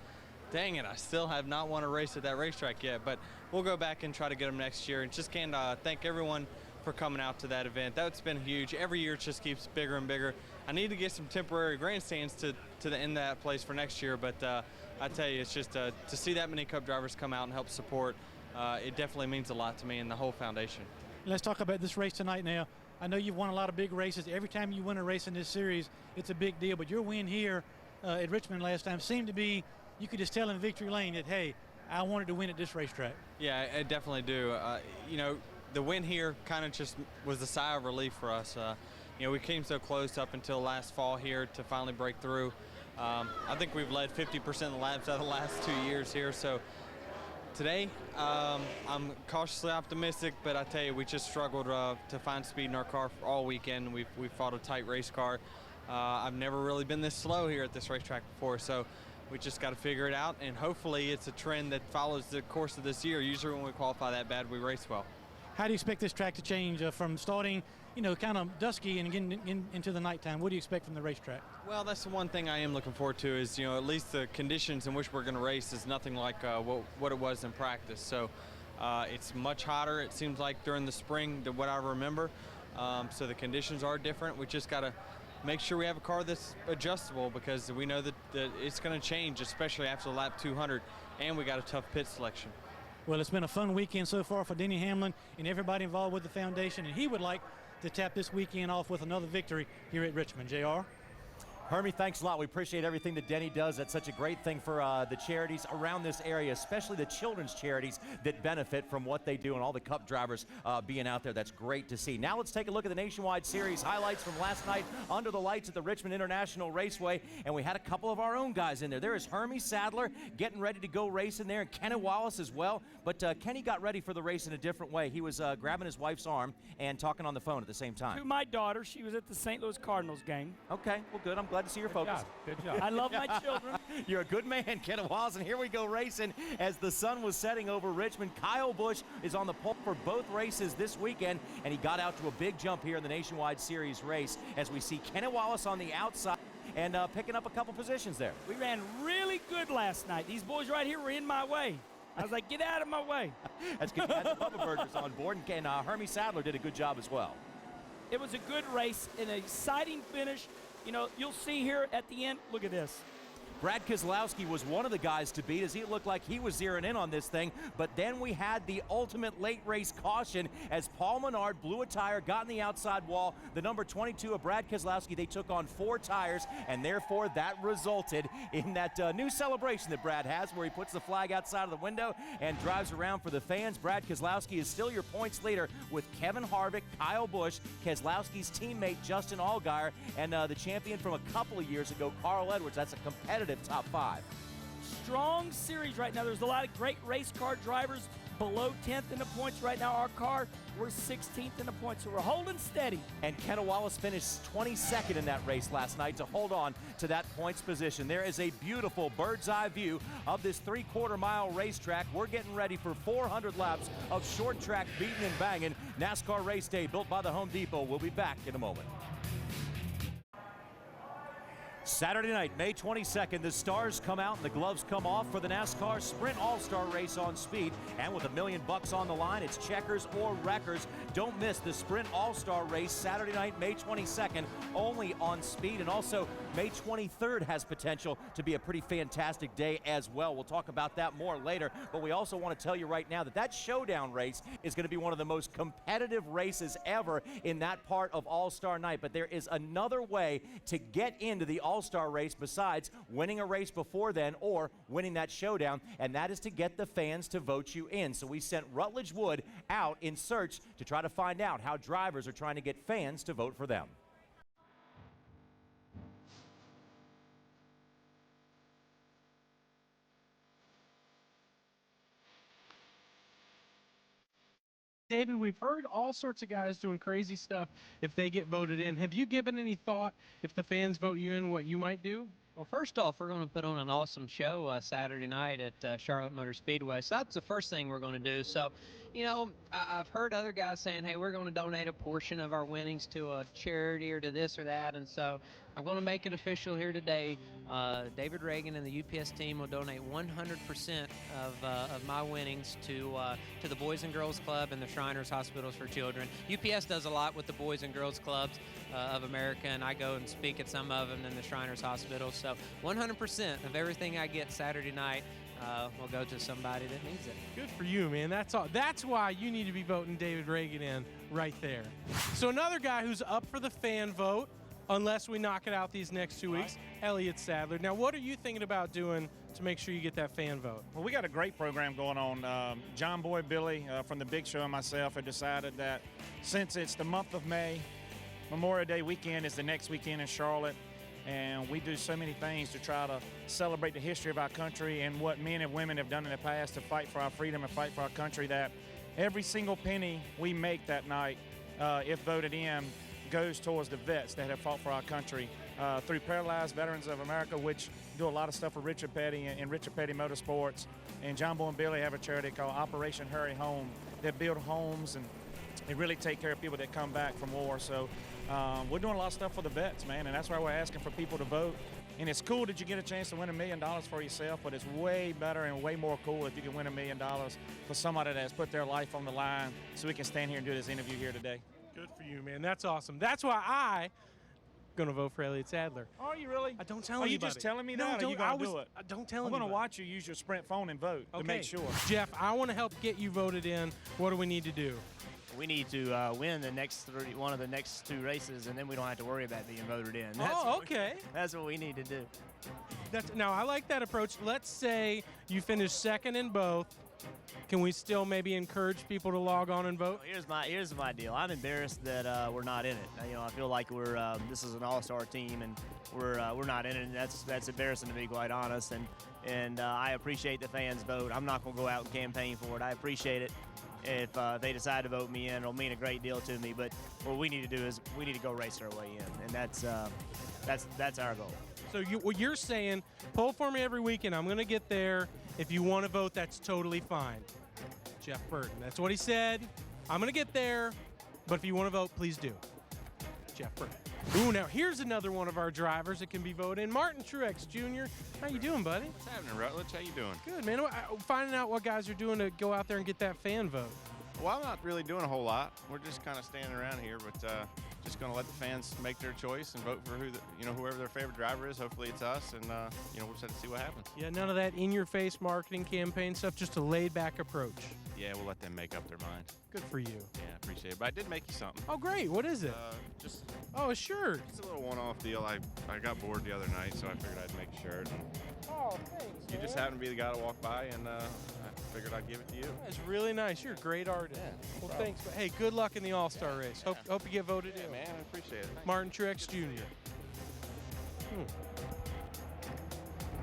dang it, I still have not won a race at that racetrack yet, but we'll go back and try to get them next year. And just can thank everyone for coming out to that event. That's been huge. Every year it just keeps bigger and bigger. I need to get some temporary grandstands to the end of that place for next year, but I tell you, it's just to see that many Cup drivers come out and help support, it definitely means a lot to me and the whole foundation. Let's talk about this race tonight now. I know you've won a lot of big races. Every time you win a race in this series, it's a big deal. But your win here at Richmond last time seemed to be, you could just tell in victory lane that, hey, I wanted to win at this racetrack. Yeah, I definitely do. The win here kind of just was a sigh of relief for us. You know, we came so close up until last fall here to finally break through. I think we've led 50% of the laps out of the last 2 years here. So today, I'm cautiously optimistic, but I tell you, we just struggled to find speed in our car all weekend. We've fought a tight race car. I've never really been this slow here at this racetrack before, so we just got to figure it out, and hopefully it's a trend that follows the course of this year. Usually when we qualify that bad, we race well. How do you expect this track to change from starting, kind of dusky and getting into the nighttime? What do you expect from the racetrack? Well, that's the one thing I am looking forward to is, at least the conditions in which we're going to race is nothing like what it was in practice. So it's much hotter, it seems like, during the spring than what I remember. So the conditions are different. We just got to make sure we have a car that's adjustable, because we know that it's going to change, especially after lap 200, and we got a tough pit selection. Well, it's been a fun weekend so far for Denny Hamlin and everybody involved with the foundation, and he would like to tap this weekend off with another victory here at Richmond. JR? Hermie, thanks a lot. We appreciate everything that Denny does. That's such a great thing for the charities around this area, especially the children's charities that benefit from what they do, and all the Cup drivers being out there. That's great to see. Now let's take a look at the Nationwide Series highlights from last night under the lights at the Richmond International Raceway, and we had a couple of our own guys in there. There is Hermie Sadler getting ready to go racing there, and Kenny Wallace as well. But Kenny got ready for the race in a different way. He was grabbing his wife's arm and talking on the phone at the same time. To my daughter, she was at the St. Louis Cardinals game. Okay, well, good. I'm glad to see your focus. Good job. I love my children. You're a good man, Kenny Wallace, and here we go racing as the sun was setting over Richmond. Kyle Busch is on the pole for both races this weekend, and he got out to a big jump here in the Nationwide Series race as we see Kenny Wallace on the outside and picking up a couple positions there. We ran really good last night. These boys right here were in my way. I was like, get out of my way. That's good. You had the Bubba Burgers on board, and Hermie Sadler did a good job as well. It was a good race, an exciting finish. You'll see here at the end, look at this. Brad Keselowski was one of the guys to beat as he looked like he was zeroing in on this thing, but then we had the ultimate late race caution as Paul Menard blew a tire, got in the outside wall. The number 22 of Brad Keselowski, they took on 4 tires, and therefore that resulted in that new celebration that Brad has where he puts the flag outside of the window and drives around for the fans. Brad Keselowski is still your points leader with Kevin Harvick, Kyle Busch, Keselowski's teammate Justin Allgaier, and the champion from a couple of years ago, Carl Edwards. That's a competitive top 5. Strong series right now. There's a lot of great race car drivers below 10th in the points right now. Our car, we're 16th in the points, so we're holding steady. And Kenny Wallace finished 22nd in that race last night to hold on to that points position. There is a beautiful bird's eye view of this 3/4 mile racetrack. We're getting ready for 400 laps of short track beating and banging. NASCAR race day built by the Home Depot. We'll be back in a moment. Saturday night, May 22nd, the stars come out and the gloves come off for the NASCAR Sprint All-Star Race on Speed. And with $1 million on the line, it's checkers or wreckers. Don't miss the Sprint All-Star Race Saturday night, May 22nd, only on Speed. And also, May 23rd has potential to be a pretty fantastic day as well. We'll talk about that more later. But we also want to tell you right now that that showdown race is going to be one of the most competitive races ever in that part of All-Star Night. But there is another way to get into the All-Star race besides winning a race before then or winning that showdown, and that is to get the fans to vote you in. So we sent Rutledge Wood out in search to try to find out how drivers are trying to get fans to vote for them. David, we've heard all sorts of guys doing crazy stuff if they get voted in. Have you given any thought, if the fans vote you in, what you might do? Well, first off, we're going to put on an awesome show Saturday night at Charlotte Motor Speedway. So that's the first thing we're going to do. So, I've heard other guys saying, hey, we're going to donate a portion of our winnings to a charity or to this or that. And so I'm going to make it official here today. David Reagan and the UPS team will donate 100% of my winnings to the Boys and Girls Club and the Shriners Hospitals for Children. UPS does a lot with the Boys and Girls Clubs of America, and I go and speak at some of them in the Shriners Hospitals. So 100% of everything I get Saturday night will go to somebody that needs it. Good for you, man. That's all. That's why you need to be voting David Reagan in right there. So another guy who's up for the fan vote, unless we knock it out these next 2 weeks, Elliott Sadler. Now, what are you thinking about doing to make sure you get that fan vote? Well, we got a great program going on. John Boy, Billy from the Big Show and myself have decided that since it's the month of May, Memorial Day weekend is the next weekend in Charlotte, and we do so many things to try to celebrate the history of our country and what men and women have done in the past to fight for our freedom and fight for our country, that every single penny we make that night, if voted in, goes towards the vets that have fought for our country through Paralyzed Veterans of America, which do a lot of stuff for Richard Petty and Richard Petty Motorsports. And John Boy and Billy have a charity called Operation Hurry Home. They build homes and they really take care of people that come back from war. So we're doing a lot of stuff for the vets, man, and that's why we're asking for people to vote. And it's cool that you get a chance to win $1 million for yourself, but it's way better and way more cool if you can win $1 million for somebody that's put their life on the line so we can stand here and do this interview here today. Good for you, man. That's awesome. That's why I'm going to vote for Elliott Sadler. Are you really? I don't tell anybody. Are you anybody. just telling me No, that, or are you going to do it? Don't tell I'm anybody. going to watch you use your Sprint phone and vote to make sure. Jeff, I want to help get you voted in. What do we need to do? We need to win the next one of the next 2 races, and then we don't have to worry about being voted in. Okay. That's what we need to do. Now, I like that approach. Let's say you finish second in both. Can we still maybe encourage people to log on and vote? Well, here's my deal. I'm embarrassed that we're not in it. I feel like this is an all-star team, and we're not in it, and that's embarrassing to be quite honest. And I appreciate the fans' vote. I'm not going to go out and campaign for it. I appreciate it. If they decide to vote me in, it'll mean a great deal to me. But what we need to do is we need to go race our way in, and that's our goal. So what you're saying, pull for me every weekend. I'm going to get there. If you want to vote, that's totally fine. Jeff Burton, that's what he said. I'm going to get there, but if you want to vote, please do. Jeff Burton. Ooh, now here's another one of our drivers that can be voted in. Martin Truex Jr. How you doing, buddy? What's happening, Rutledge? How you doing? Good, man. Finding out what guys are doing to go out there and get that fan vote. Well, I'm not really doing a whole lot. We're just kind of standing around here, but just going to let the fans make their choice and vote for whoever their favorite driver is. Hopefully it's us, and we'll just have to see what happens. Yeah, none of that in-your-face marketing campaign stuff, just a laid-back approach. Yeah, we'll let them make up their mind. Good for you. Yeah, appreciate it. But I did make you something. Oh, great. What is it? Oh, a shirt. It's a little one-off deal. I got bored the other night, so I figured I'd make a shirt. Oh, thanks, You just happened to be the guy to walk by, and I figured I'd give it to you. That's really nice. You're a great artist. Yeah, well, thanks. But hey, good luck in the All-Star race. Hope you get voted in. Man, I appreciate it. Martin Truex Jr.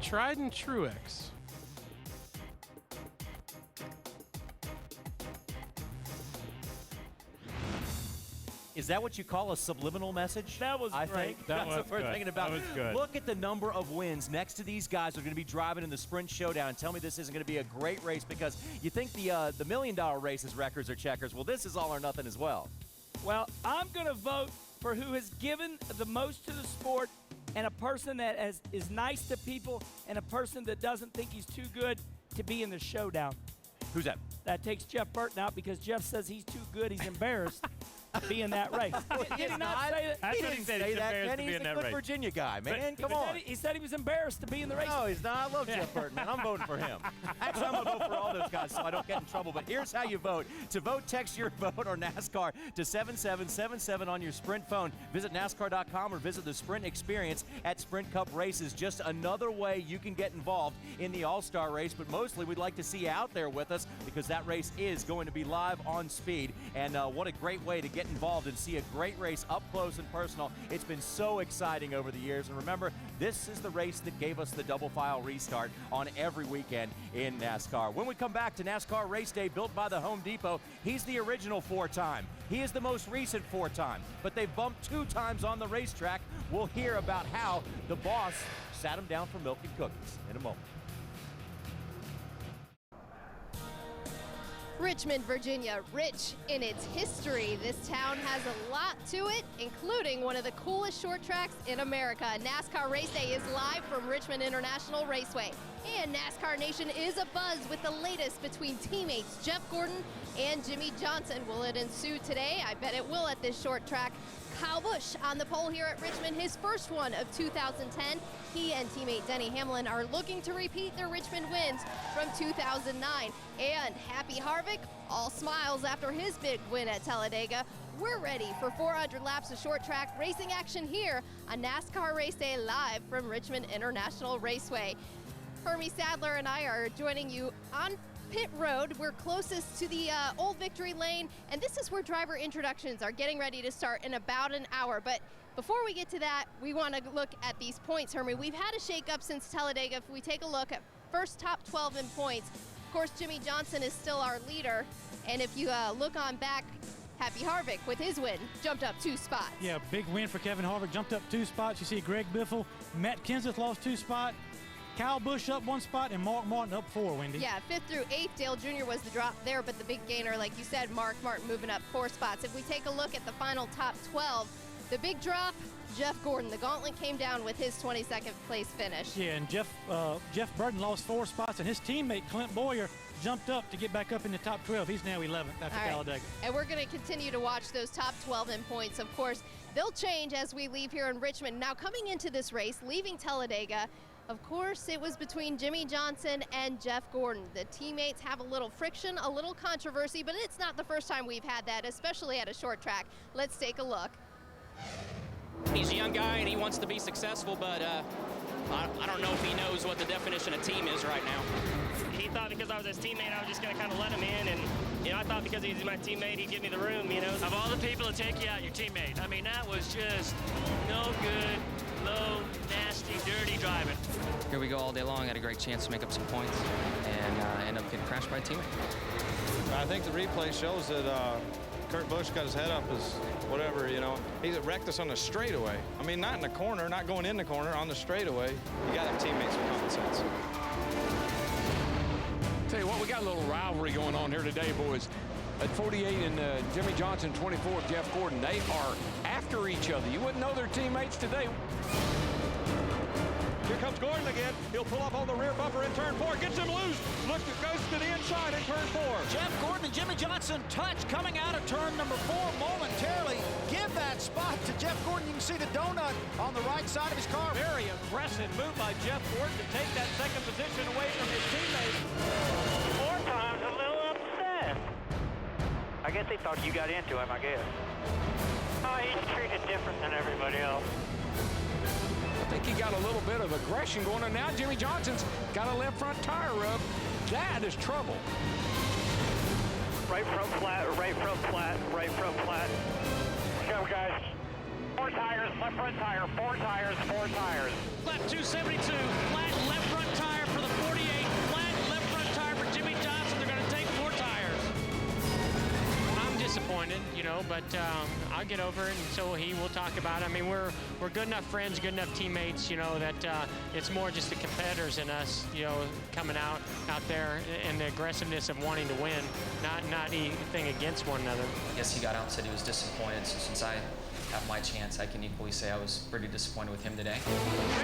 Trident Truex. Is that what you call a subliminal message? That was I great. think That that's was what we're good. thinking about. That was good. Look at the number of wins next to these guys who are going to be driving in the sprint showdown. Tell me this isn't going to be a great race, because you think the $1 million races records are checkers. Well, this is all or nothing as well. Well, I'm going to vote for who has given the most to the sport, and a person that is nice to people, and a person that doesn't think he's too good to be in the showdown. Who's that? That takes Jeff Burton out because Jeff says he's too good. He's embarrassed to be in that race. Did he not say that? He didn't say that, Kenny. He's a good Virginia guy, man. Come on. He said he was embarrassed to be in the race. No, he's not. I love Jeff Burton, man. I'm voting for him. Actually, I'm going to vote for all those guys so I don't get in trouble. But here's how you vote. To vote, text your vote or NASCAR to 7777 on your Sprint phone. Visit NASCAR.com or visit the Sprint Experience at Sprint Cup Races. Just another way you can get involved in the All-Star race. But mostly, we'd like to see you out there with us, because that race is going to be live on Speed. And what a great way to get involved and see a great race up close and personal. It's been so exciting over the years. And remember, this is the race that gave us the double file restart on every weekend in NASCAR. When we come back to NASCAR Race Day, built by the Home Depot, he's the original 4-time. He is the most recent 4-time, but they've bumped 2 times on the racetrack. We'll hear about how the boss sat him down for milk and cookies in a moment. Richmond, Virginia, rich in its history. This town has a lot to it, including one of the coolest short tracks in America. NASCAR Race Day is live from Richmond International Raceway. And NASCAR Nation is abuzz with the latest between teammates Jeff Gordon and Jimmy Johnson. Will it ensue today? I bet it will at this short track. Kyle Busch on the pole here at Richmond, his first one of 2010. He and teammate Denny Hamlin are looking to repeat their Richmond wins from 2009. And Happy Harvick, all smiles after his big win at Talladega. We're ready for 400 laps of short track racing action here on NASCAR Race Day live from Richmond International Raceway. Hermie Sadler and I are joining you on pit road. We're closest to the Old Victory Lane, and this is where driver introductions are getting ready to start in about an hour. But before we get to that, we want to look at these points, Hermie. We've had a shake-up since Talladega. If we take a look at first top 12 in points, of course, Jimmy Johnson is still our leader. And if you look on back, Happy Harvick with his win jumped up 2 spots. Yeah, big win for Kevin Harvick, jumped up 2 spots. You see Greg Biffle, Matt Kenseth lost 2 spots, Kyle Busch up 1 spot, and Mark Martin up 4, Wendy. Yeah, 5th through 8th, Dale Jr. was the drop there, but the big gainer, like you said, Mark Martin moving up 4 spots. If we take a look at the final top 12, the big drop, Jeff Gordon. The gauntlet came down with his 22nd place finish. Yeah, and Jeff Burton lost 4 spots, and his teammate Clint Boyer jumped up to get back up in the top 12. He's now 11th after Talladega. And we're going to continue to watch those top 12 in points. Of course, they'll change as we leave here in Richmond. Now, coming into this race, leaving Talladega, of course, it was between Jimmy Johnson and Jeff Gordon. The teammates have a little friction, a little controversy, but it's not the first time we've had that, especially at a short track. Let's take a look. He's a young guy and he wants to be successful, but I don't know if he knows what the definition of team is right now. He thought because I was his teammate, I was just going to kind of let him in, and I thought because he's my teammate, he'd give me the room, Of all the people to take you out, your teammate, I mean, that was just no good, low, nasty, dirty driving. Here we go all day long. Had a great chance to make up some points and end up getting crashed by a teammate. I think the replay shows that Kurt Busch got his head up as whatever, He wrecked us on the straightaway. I mean, not in the corner, not going in the corner, on the straightaway. You got to have teammates with common sense. Tell you what, we got a little rivalry going on here today, boys. At 48 and Jimmy Johnson, 24, Jeff Gordon, they are after each other. You wouldn't know they're teammates today. Here comes Gordon again. He'll pull up on the rear bumper in turn 4. Gets him loose. Looks, goes to the inside in turn 4. Jeff Gordon and Jimmy Johnson touch coming out of turn number 4 momentarily. Give that spot to Jeff Gordon. You can see the donut on the right side of his car. Very aggressive move by Jeff Gordon to take that second position away from his teammate. 4 times a little upset. I guess they thought you got into him, I guess. Oh, he's treated different than everybody else. I think he got a little bit of aggression going on. Now Jimmy Johnson's got a left front tire rub. That is trouble. Right front flat, right front flat, right front flat. Go, guys. 4 tires, left front tire, 4 tires, 4 tires. Left 272, flat left front tire for the 48, flat left front tire for Jimmy Johnson. They're going to take 4 tires. I'm disappointed, but I'll get over it, and so he will talk about it. I mean, we're good enough friends, good enough teammates, that it's more just the competitors in us, coming out there and the aggressiveness of wanting to win, not anything against one another. I guess he got out and said he was disappointed, so since I have my chance, I can equally say I was pretty disappointed with him today.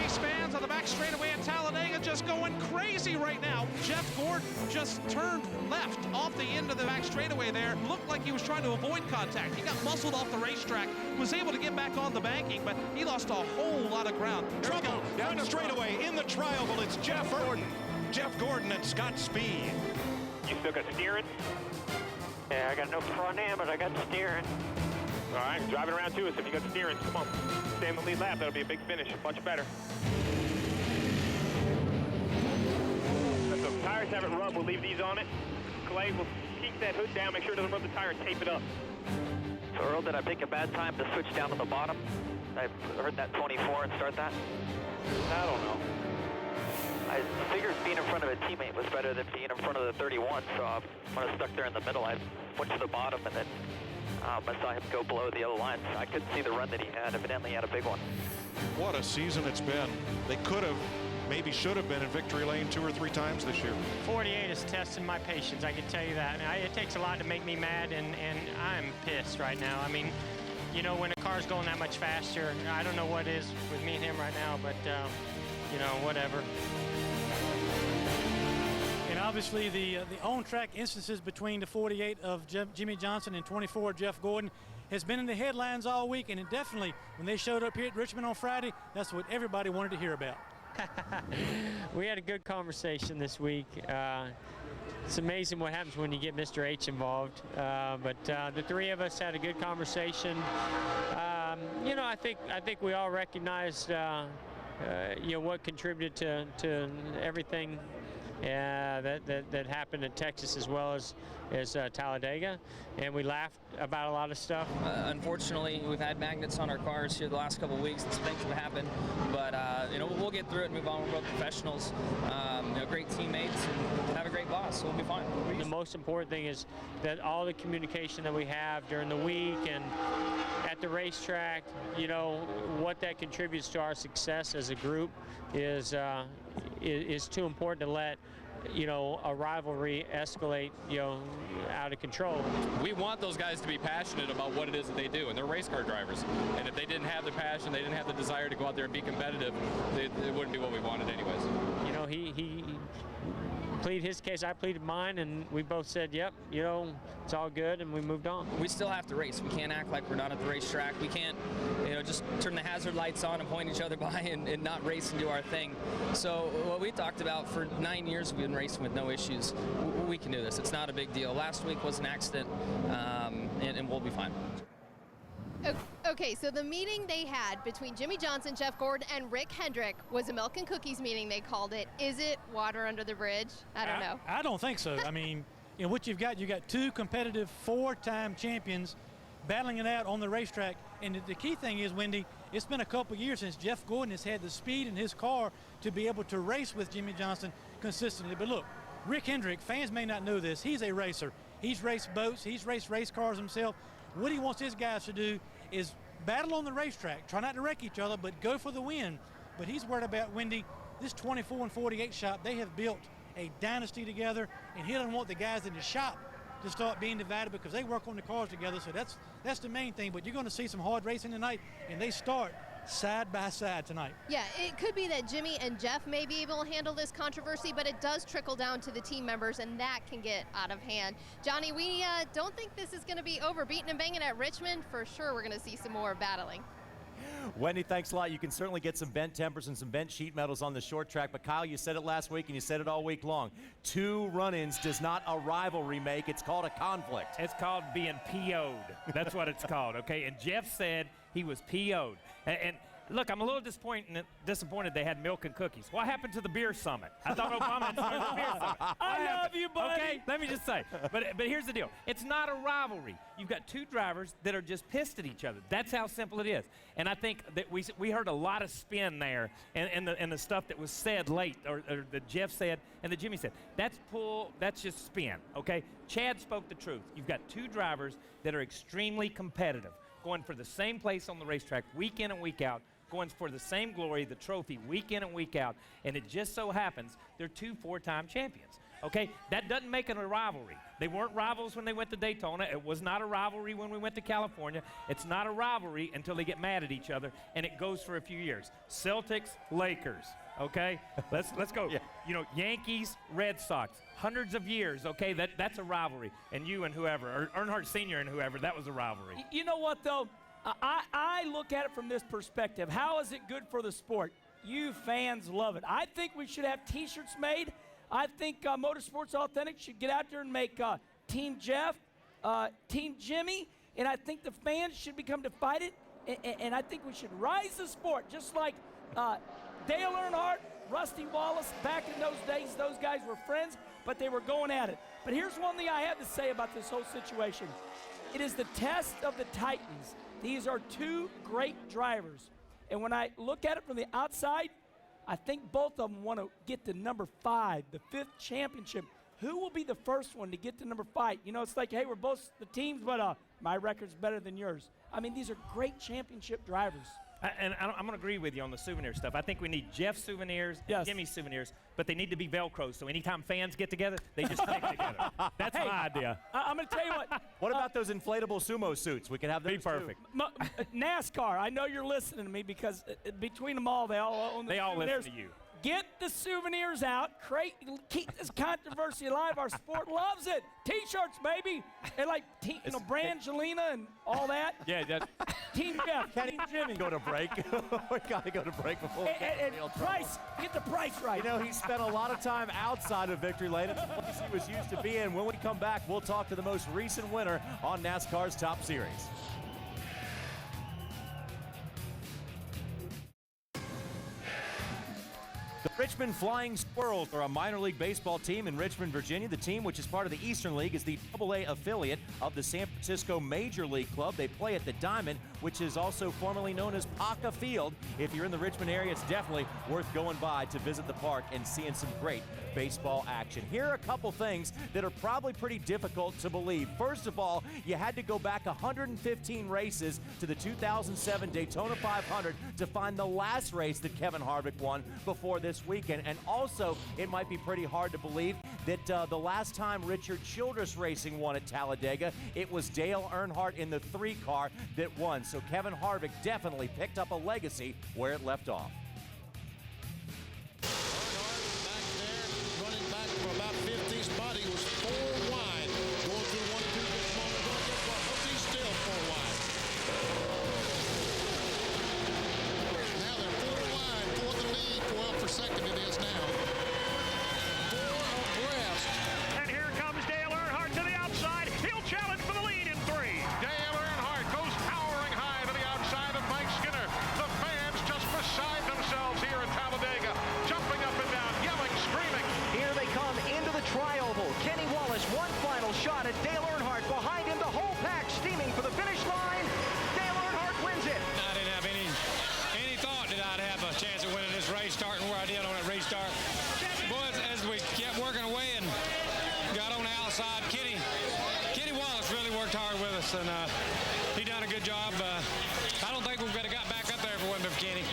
Race fans on the back straightaway at Talladega just going crazy right now. Jeff Gordon just turned left off the end of the back straightaway there. Looked like he was trying to avoid contact. He got muscled off the racetrack, was able to get back on the banking, but he lost a whole lot of ground. Trouble down the straightaway in the tri-oval. It's Jeff Gordon. Jeff Gordon and Scott Speed. You still got steering? Yeah, I got no front end, but I got steering. All right, driving around to us if you got steering. Come on, stay in the lead lap. That'll be a big finish, much better. If the tires haven't rubbed, we'll leave these on it. Clay will keep that hood down, make sure it doesn't rub the tire, and tape it up. So Earl, did I pick a bad time to switch down to the bottom? I heard that 24 and start that? I don't know. I figured being in front of a teammate was better than being in front of the 31, so when I stuck there in the middle, I went to the bottom and then I saw him go below the other line. I couldn't see the run that he had. Evidently, he had a big one. What a season it's been. They could have, maybe should have been in victory lane 2 or 3 times this year. 48 is testing my patience, I can tell you that. It takes a lot to make me mad, and I'm pissed right now. I mean, when a car's going that much faster, I don't know what is with me and him right now, but, whatever. And obviously the on-track instances between the 48 of Jimmy Johnson and 24 Jeff Gordon has been in the headlines all week, and it definitely, when they showed up here at Richmond on Friday, that's what everybody wanted to hear about. We had a good conversation this week. It's amazing what happens when you get Mr. H involved, but the 3 of us had a good conversation. I think we all recognized what contributed to everything that happened in Texas as well as Talladega, and we laughed about a lot of stuff. Unfortunately, we've had magnets on our cars here the last couple of weeks. Things have happened, but we'll get through it and move on. We're both professionals, great teammates, and have a great boss, so we'll be fine. The most important thing is that all the communication that we have during the week and at the racetrack, what that contributes to our success as a group is too important to let a rivalry escalate out of control. We want those guys to be passionate about what it is that they do, and they're race car drivers, and if they didn't have the passion, they didn't have the desire to go out there and be competitive, it wouldn't be what we wanted anyways. He pleaded his case, I pleaded mine, and we both said, yep, it's all good, and we moved on. We still have to race. We can't act like we're not at the racetrack. We can't, just turn the hazard lights on and point each other by and not race and do our thing. So what we talked about for 9 years, we've been racing with no issues. We can do this. It's not a big deal. Last week was an accident, and we'll be fine. Okay, so the meeting they had between Jimmy Johnson, Jeff Gordon, and Rick Hendrick was a milk and cookies meeting, they called it. Is it water under the bridge? I don't know. I don't think so. I mean, what you've got two competitive 4-time champions battling it out on the racetrack. And the key thing is, Wendy, it's been a couple years since Jeff Gordon has had the speed in his car to be able to race with Jimmy Johnson consistently. But look, Rick Hendrick, fans may not know this, he's a racer. He's raced boats, he's raced race cars himself. What he wants his guys to do is battle on the racetrack, try not to wreck each other, but go for the win. But he's worried about, Wendy, this 24 and 48 shop, they have built a dynasty together, and he doesn't want the guys in the shop to start being divided because they work on the cars together. So that's the main thing. But you're going to see some hard racing tonight, and they start side by side tonight. Yeah, it could be that Jimmy and Jeff may be able to handle this controversy, but it does trickle down to the team members, and that can get out of hand. Johnny, we don't think this is going to be over. Beating and banging at Richmond, for sure we're going to see some more battling. Wendy, thanks a lot. You can certainly get some bent tempers and some bent sheet metals on the short track, but Kyle, you said it last week and you said it all week long. 2 run-ins does not a rivalry make. It's called a conflict. It's called being PO'd. That's what it's called, okay? And Jeff said he was PO'd. And look, I'm a little disappointed they had milk and cookies. What happened to the beer summit? I thought Obama had started the beer summit. I love you, buddy. Okay, let me just say. But here's the deal. It's not a rivalry. You've got 2 drivers that are just pissed at each other. That's how simple it is. And I think that we heard a lot of spin there and the stuff that was said late, or that Jeff said and that Jimmy said. That's just spin, okay? Chad spoke the truth. You've got 2 drivers that are extremely competitive, going for the same place on the racetrack week in and week out, going for the same glory, the trophy, week in and week out, and it just so happens they're 2 4-time champions, okay? That doesn't make it a rivalry. They weren't rivals when they went to Daytona. It was not a rivalry when we went to California. It's not a rivalry until they get mad at each other, and it goes for a few years. Celtics, Lakers, okay? Let's go. Yeah. Yankees, Red Sox, hundreds of years, okay? That's a rivalry. And you and whoever, or Earnhardt Sr. and whoever, that was a rivalry. You know what, though? I look at it from this perspective. How is it good for the sport? You fans love it. I think we should have T-shirts made. I think Motorsports Authentic should get out there and make Team Jeff, Team Jimmy, and I think the fans should become divided, and I think we should rise the sport, just like Dale Earnhardt, Rusty Wallace, back in those days. Those guys were friends, but they were going at it. But here's one thing I have to say about this whole situation. It is the test of the Titans. These are 2 great drivers. And when I look at it from the outside, I think both of them want to get to number 5, the 5th championship. Who will be the first one to get to number 5? It's like, hey, we're both the teams, but my record's better than yours. I mean, these are great championship drivers. And I'm going to agree with you on the souvenir stuff. I think we need Jeff's souvenirs, Jimmy's souvenirs, but they need to be Velcro, so anytime fans get together, they just stick together. That's my idea. I'm going to tell you what. What about those inflatable sumo suits? We can have those Be perfect. NASCAR, I know you're listening to me because between them all, they all own the They all souvenirs. listen to you. Get the souvenirs out. Keep this controversy alive. Our sport loves it. T-shirts, baby. And like, Brangelina and all that. Yeah, Team Jeff, Team Jimmy. Go to break. We got to go to break before we get and price. Get the price right. He spent a lot of time outside of victory lane. It's the place he was used to being. When we come back, we'll talk to the most recent winner on NASCAR's Top Series. Richmond Flying Squirrels are a minor league baseball team in Richmond, Virginia. The team, which is part of the Eastern League, is the AA affiliate of the San Francisco Major League Club. They play at the Diamond, which is also formerly known as Paca Field. If you're in the Richmond area, it's definitely worth going by to visit the park and seeing some great baseball action. Here are a couple things that are probably pretty difficult to believe. First of all, you had to go back 115 races to the 2007 Daytona 500 to find the last race that Kevin Harvick won before this weekend. And also, it might be pretty hard to believe that the last time Richard Childress Racing won at Talladega, it was Dale Earnhardt in the 3 car that won. So Kevin Harvick definitely picked up a legacy where it left off. Running back for about 50. His body was 4 wide. Going through 1-2 this moment. Going to get one. But he's still 4 wide. Now they're 4 wide for the lead. 12 for second it is now. 4 abreast. And here comes Dale Earnhardt to the outside. He'll challenge for the lead in 3. Dale Earnhardt goes powering high to the outside of Mike Skinner. The fans just beside themselves here at Talladega. Jumping up and down, yelling, screaming. Here they come into the tri-oval. Kenny Wallace, one final shot at Dale Earnhardt. Behind him, the whole pack steaming for the finish line. Dale Earnhardt wins it. I didn't have any thought that I'd have a chance of winning this race, starting where I did on that restart. But as we kept working away and got on the outside, Kenny Wallace really worked hard with us, and he done a good job. I don't think we would have got back up there if it wasn't for Kenny.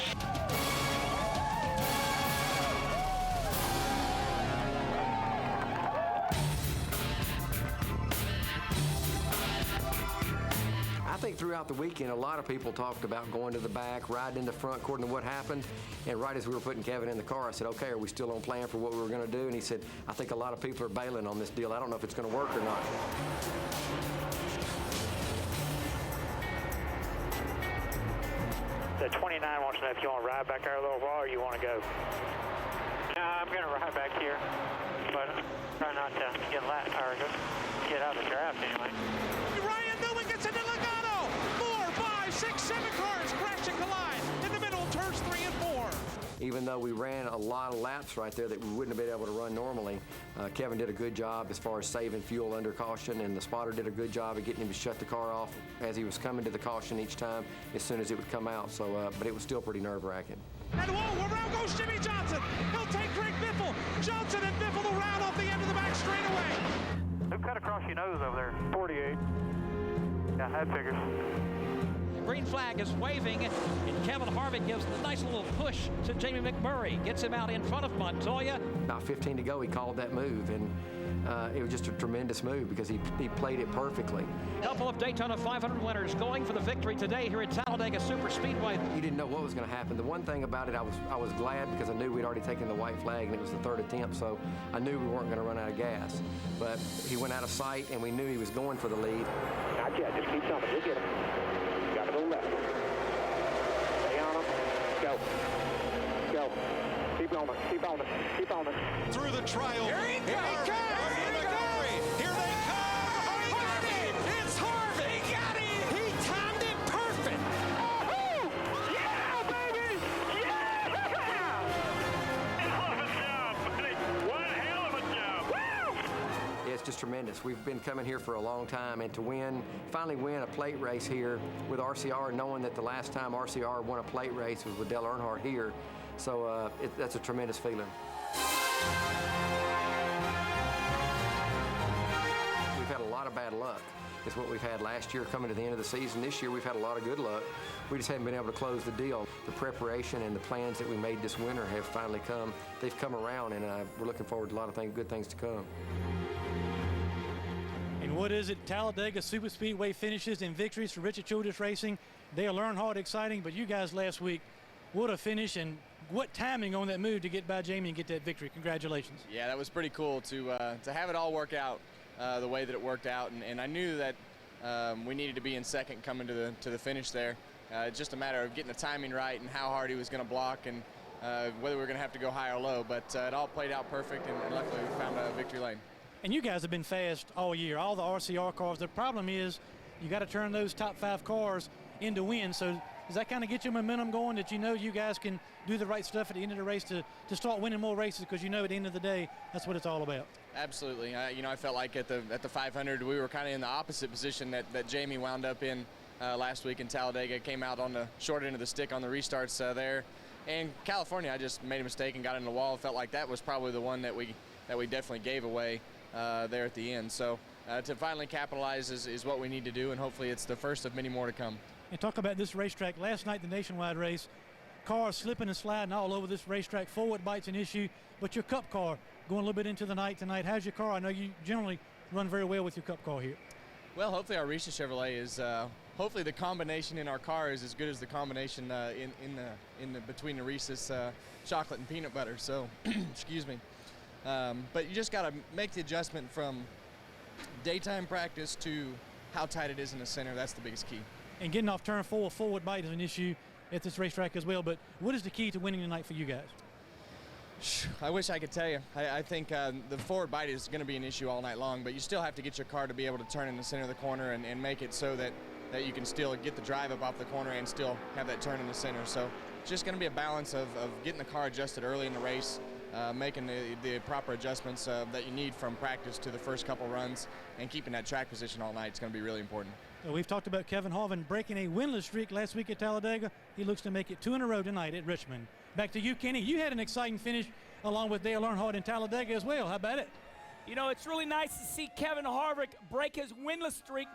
I think throughout the weekend, a lot of people talked about going to the back, riding in the front, according to what happened. And right as we were putting Kevin in the car, I said, okay, are we still on plan for what we were going to do? And he said, I think a lot of people are bailing on this deal. I don't know if it's going to work or not. The 29 wants to know if you want to ride back there a little while or you want to go. No, I'm going to ride back here, but try not to get out of the draft anyway. Ryan Newman gets into Logano. 4, 5, 6, 7 cars crash and collide in the middle of turns 3 and 4. Even though we ran a lot of laps right there that we wouldn't have been able to run normally, Kevin did a good job as far as saving fuel under caution, and the spotter did a good job of getting him to shut the car off as he was coming to the caution each time as soon as it would come out. So, but it was still pretty nerve-wracking. And whoa, around goes Jimmy Johnson. He'll take Greg Biffle. Johnson and Biffle will round off the end of the back straightaway. Who cut across your nose over there? 48. Yeah, that figures. Green flag is waving, and Kevin Harvick gives a nice little push to Jamie McMurray. Gets him out in front of Montoya. About 15 to go, he called that move, and it was just a tremendous move because he played it perfectly. Couple of Daytona 500 winners going for the victory today here at Talladega Superspeedway. You didn't know what was going to happen. The one thing about it, I was glad because I knew we'd already taken the white flag, and it was the 3rd attempt, so I knew we weren't going to run out of gas. But he went out of sight, and we knew he was going for the lead. Not yet. Just keep coming. We'll get him. Got to go left. Stay on him. Go. Go. Keep on it. Keep on it. Keep on it. Through the trial. Here he comes. Here they come. Harvick. It's Harvick. He got him. He timed it perfect. Oh, yeah, baby. Yeah. Hell of a job, buddy. One hell of a job. Woo! Yeah, it's just tremendous. We've been coming here for a long time, and to finally win a plate race here with RCR, knowing that the last time RCR won a plate race was with Dale Earnhardt here. So that's a tremendous feeling. We've had a lot of bad luck. It's what we've had last year coming to the end of the season. This year we've had a lot of good luck. We just haven't been able to close the deal. The preparation and the plans that we made this winter have finally come. They've come around, and we're looking forward to a lot of good things to come. And what is it? Talladega Superspeedway finishes and victories for Richard Childress Racing. Dale Earnhardt exciting, but you guys last week, what a finish and what timing on that move to get by Jamie and get that victory. Congratulations. Yeah, that was pretty cool to have it all work out the way that it worked out, and I knew that we needed to be in second coming to the finish there. Just a matter of getting the timing right and how hard he was going to block and whether we were going to have to go high or low, but it all played out perfect, and luckily we found a victory lane. And you guys have been fast all year, all the RCR cars. The problem is you got to turn those top 5 cars into wins. So does that kind of get your momentum going, that you know you guys can do the right stuff at the end of the race to start winning more races, because you know at the end of the day that's what it's all about? Absolutely. I felt like at the 500 we were kind of in the opposite position that Jamie wound up in last week in Talladega. Came out on the short end of the stick on the restarts there. And California, I just made a mistake and got in the wall. Felt like that was probably the one that we definitely gave away there at the end. So to finally capitalize is what we need to do, and hopefully it's the first of many more to come. And talk about this racetrack. Last night, the nationwide race, cars slipping and sliding all over this racetrack. Forward bite's an issue, but your Cup car going a little bit into the night tonight. How's your car? I know you generally run very well with your Cup car here. Well, hopefully our Risha Chevrolet is. Hopefully the combination in our car is as good as the combination in the between the Reese's chocolate and peanut butter. So, excuse me. But you just got to make the adjustment from daytime practice to how tight it is in the center. That's the biggest key. And getting off turn 4, forward bite is an issue at this racetrack as well. But what is the key to winning tonight for you guys? I wish I could tell you. I think the forward bite is going to be an issue all night long, but you still have to get your car to be able to turn in the center of the corner and make it so that you can still get the drive up off the corner and still have that turn in the center. So it's just going to be a balance of getting the car adjusted early in the race, making the proper adjustments that you need from practice to the first couple runs, and keeping that track position all night. It's going to be really important. We've talked about Kevin Harvick breaking a winless streak last week at Talladega. He looks to make it 2 in a row tonight at Richmond. Back to you, Kenny. You had an exciting finish along with Dale Earnhardt in Talladega as well. How about it? You know, it's really nice to see Kevin Harvick break his winless streak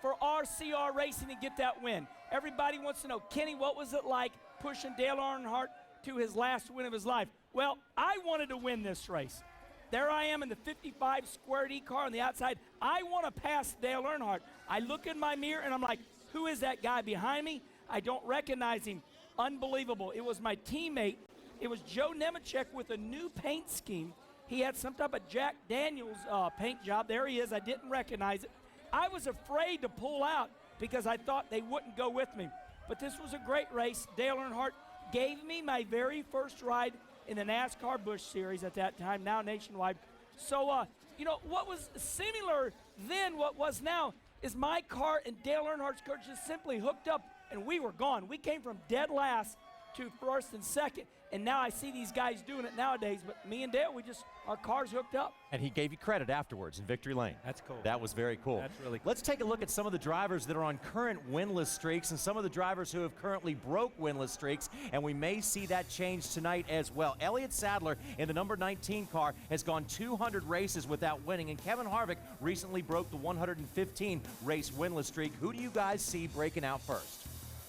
for RCR Racing and get that win. Everybody wants to know, Kenny, what was it like pushing Dale Earnhardt to his last win of his life? Well, I wanted to win this race. There I am in the 55 Square D car on the outside. I want to pass Dale Earnhardt. I look in my mirror and I'm like, who is that guy behind me? I don't recognize him. Unbelievable. It was my teammate. It was Joe Nemechek with a new paint scheme. He had some type of Jack Daniels paint job. There he is. I didn't recognize it. I was afraid to pull out because I thought they wouldn't go with me. But this was a great race. Dale Earnhardt gave me my very first ride in the NASCAR Busch Series at that time, now nationwide. So, you know, what was similar then, what was now, is my car and Dale Earnhardt's car just simply hooked up, and we were gone. We came from dead last to first and second, and now I see these guys doing it nowadays, but me and Dale, our cars hooked up. And he gave you credit afterwards in victory lane. That's cool. That was very cool. That's really cool. Let's take a look at some of the drivers that are on current winless streaks and some of the drivers who have currently broke winless streaks, and we may see that change tonight as well. Elliott Sadler in the number 19 car has gone 200 races without winning, and Kevin Harvick recently broke the 115 race winless streak. Who do you guys see breaking out first?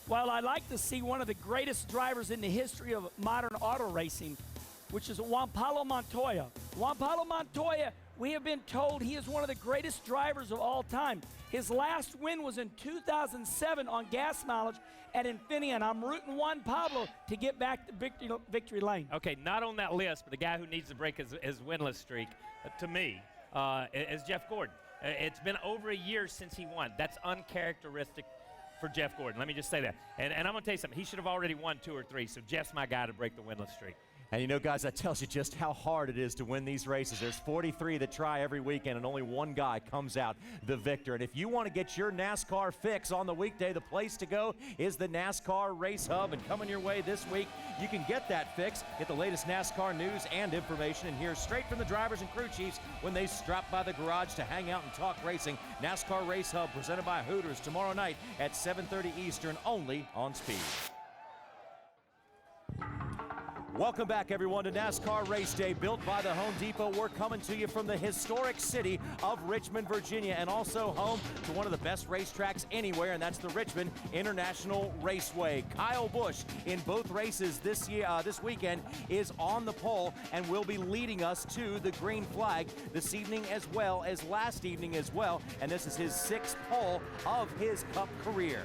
Well, I like to see one of the greatest drivers in the history of modern auto racing, which is Juan Pablo Montoya. Juan Pablo Montoya, we have been told he is one of the greatest drivers of all time. His last win was in 2007 on gas mileage at Infineon, and I'm rooting Juan Pablo to get back to victory lane. Okay, not on that list, but the guy who needs to break his winless streak, to me, is Jeff Gordon. It's been over a year since he won. That's uncharacteristic for Jeff Gordon. Let me just say that. And I'm going to tell you something. He should have already won 2 or 3, so Jeff's my guy to break the winless streak. And you know, guys, that tells you just how hard it is to win these races. There's 43 that try every weekend, and only one guy comes out the victor. And if you want to get your NASCAR fix on the weekday, the place to go is the NASCAR Race Hub. And coming your way this week, you can get that fix, get the latest NASCAR news and information, and hear straight from the drivers and crew chiefs when they strap by the garage to hang out and talk racing. NASCAR Race Hub, presented by Hooters, tomorrow night at 7:30 Eastern, only on Speed. Welcome back, everyone, to NASCAR Race Day, built by the Home Depot. We're coming to you from the historic city of Richmond, Virginia, and also home to one of the best racetracks anywhere, and that's the Richmond International Raceway. Kyle Busch, in both races this weekend, is on the pole and will be leading us to the green flag this evening as well as last evening as well, and this is his 6th pole of his Cup career.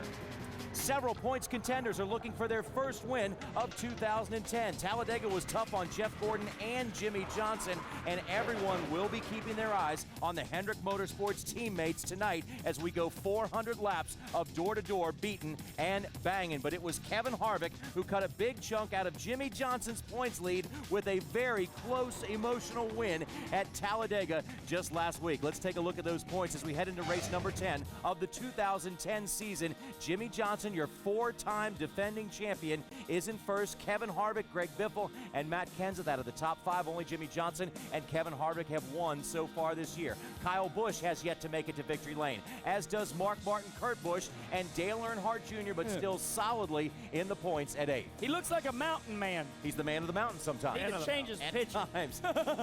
Several points contenders are looking for their first win of 2010. Talladega was tough on Jeff Gordon and Jimmy Johnson, and everyone will be keeping their eyes on the Hendrick Motorsports teammates tonight as we go 400 laps of door-to-door beating and banging. But it was Kevin Harvick who cut a big chunk out of Jimmy Johnson's points lead with a very close, emotional win at Talladega just last week. Let's take a look at those points as we head into race number 10 of the 2010 season. Jimmy Johnson Johnson, your 4-time defending champion, is in first. Kevin Harvick, Greg Biffle, and Matt Kenseth out of the top 5. Only Jimmy Johnson and Kevin Harvick have won so far this year. Kyle Busch has yet to make it to victory lane, as does Mark Martin, Kurt Busch, and Dale Earnhardt Jr., but still solidly in the points at 8th. He looks like a mountain man. He's the man of the mountain sometimes. He can change his pitch.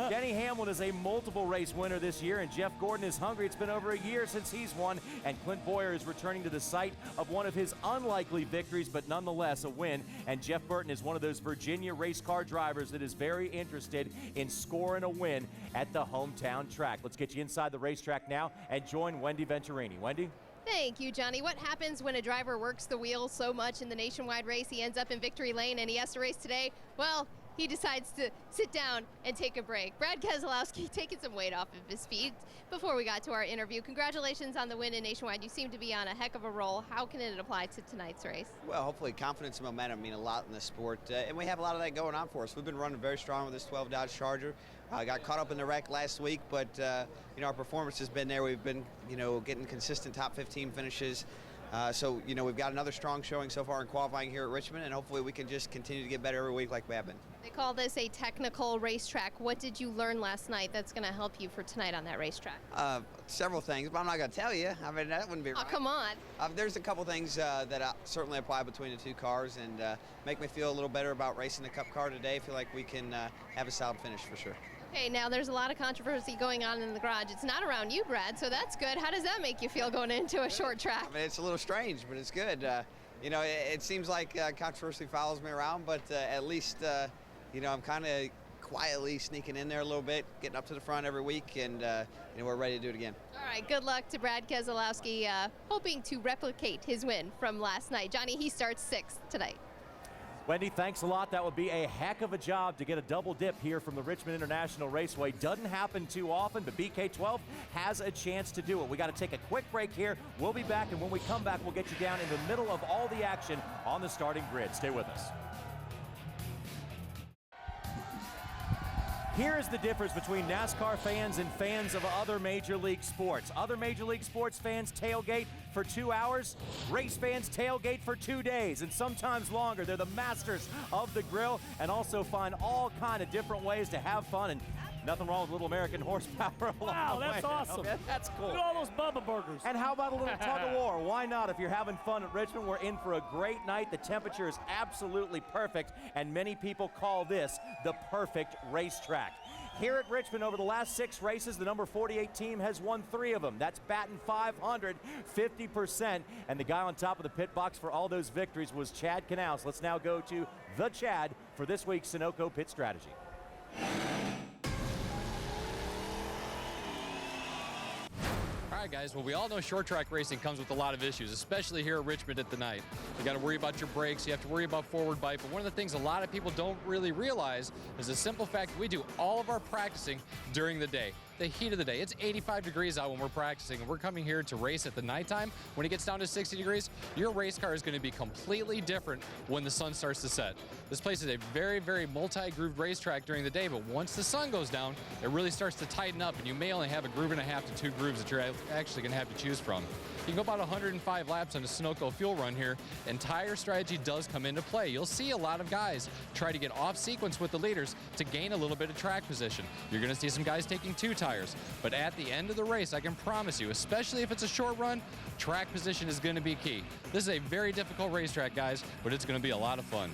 Denny Hamlin is a multiple race winner this year, and Jeff Gordon is hungry. It's been over a year since he's won, and Clint Boyer is returning to the site of one of his unlikely victories, but nonetheless a win. And Jeff Burton is one of those Virginia race car drivers that is very interested in scoring a win at the hometown track. Let's get you inside the racetrack now and join Wendy Venturini. Wendy? Thank you, Johnny. What happens when a driver works the wheel so much in the nationwide race he ends up in victory lane and he has to race today? Well, he decides to sit down and take a break. Brad Keselowski taking some weight off of his feet before we got to our interview. Congratulations on the win in Nationwide. You seem to be on a heck of a roll. How can it apply to tonight's race? Well, hopefully confidence and momentum mean a lot in this sport, and we have a lot of that going on for us. We've been running very strong with this 12 Dodge Charger. Got caught up in the wreck last week, but our performance has been there. We've been getting consistent top 15 finishes. So we've got another strong showing so far in qualifying here at Richmond, and hopefully we can just continue to get better every week like we have been. They call this a technical racetrack. What did you learn last night that's going to help you for tonight on that racetrack? Several things, but I'm not going to tell you. I mean, that wouldn't be right. Oh, come on. There's a couple things that certainly apply between the two cars and make me feel a little better about racing the Cup car today. I feel like we can have a solid finish for sure. Okay, now there's a lot of controversy going on in the garage. It's not around you, Brad, so that's good. How does that make you feel going into a short track? I mean, it's a little strange, but it's good. It seems like controversy follows me around, but at least, I'm kind of quietly sneaking in there a little bit, getting up to the front every week, and we're ready to do it again. All right, good luck to Brad Keselowski, hoping to replicate his win from last night. Johnny, he starts 6th tonight. Wendy, thanks a lot. That would be a heck of a job to get a double dip here from the Richmond International Raceway. Doesn't happen too often, but BK12 has a chance to do it. We got to take a quick break here. We'll be back, and when we come back, we'll get you down in the middle of all the action on the starting grid. Stay with us. Here is the difference between NASCAR fans and fans of other major league sports. Other major league sports fans tailgate for 2 hours. Race fans tailgate for 2 days and sometimes longer. They're the masters of the grill and also find all kind of different ways to have fun, and nothing wrong with Little American horsepower along Wow, the that's way. awesome. Okay, that's cool. Look at all those Bubba burgers. And how about a little tug of war? Why not? If you're having fun at Richmond, we're in for a great night. The temperature is absolutely perfect, and many people call this the perfect racetrack. Here at Richmond, over the last 6 races, the number 48 team has won 3 of them. That's batting 500, 50%. And the guy on top of the pit box for all those victories was Chad Knaus. Let's now go to the Chad for this week's Sunoco Pit Strategy. All right, guys, well, we all know short track racing comes with a lot of issues, especially here at Richmond at the night. You got to worry about your brakes, you have to worry about forward bite, but one of the things a lot of people don't really realize is the simple fact that we do all of our practicing during the day. The heat of the day. It's 85 degrees out when we're practicing, and we're coming here to race at the nighttime. When it gets down to 60 degrees, your race car is going to be completely different when the sun starts to set. This place is a very, very multi-grooved racetrack during the day, but once the sun goes down, it really starts to tighten up, and you may only have a groove and a half to 2 grooves that you're actually going to have to choose from. You can go about 105 laps on a Sunoco fuel run here, and tire strategy does come into play. You'll see a lot of guys try to get off sequence with the leaders to gain a little bit of track position. You're going to see some guys taking 2 tires, but at the end of the race, I can promise you, especially if it's a short run, track position is going to be key. This is a very difficult racetrack, guys, but it's going to be a lot of fun.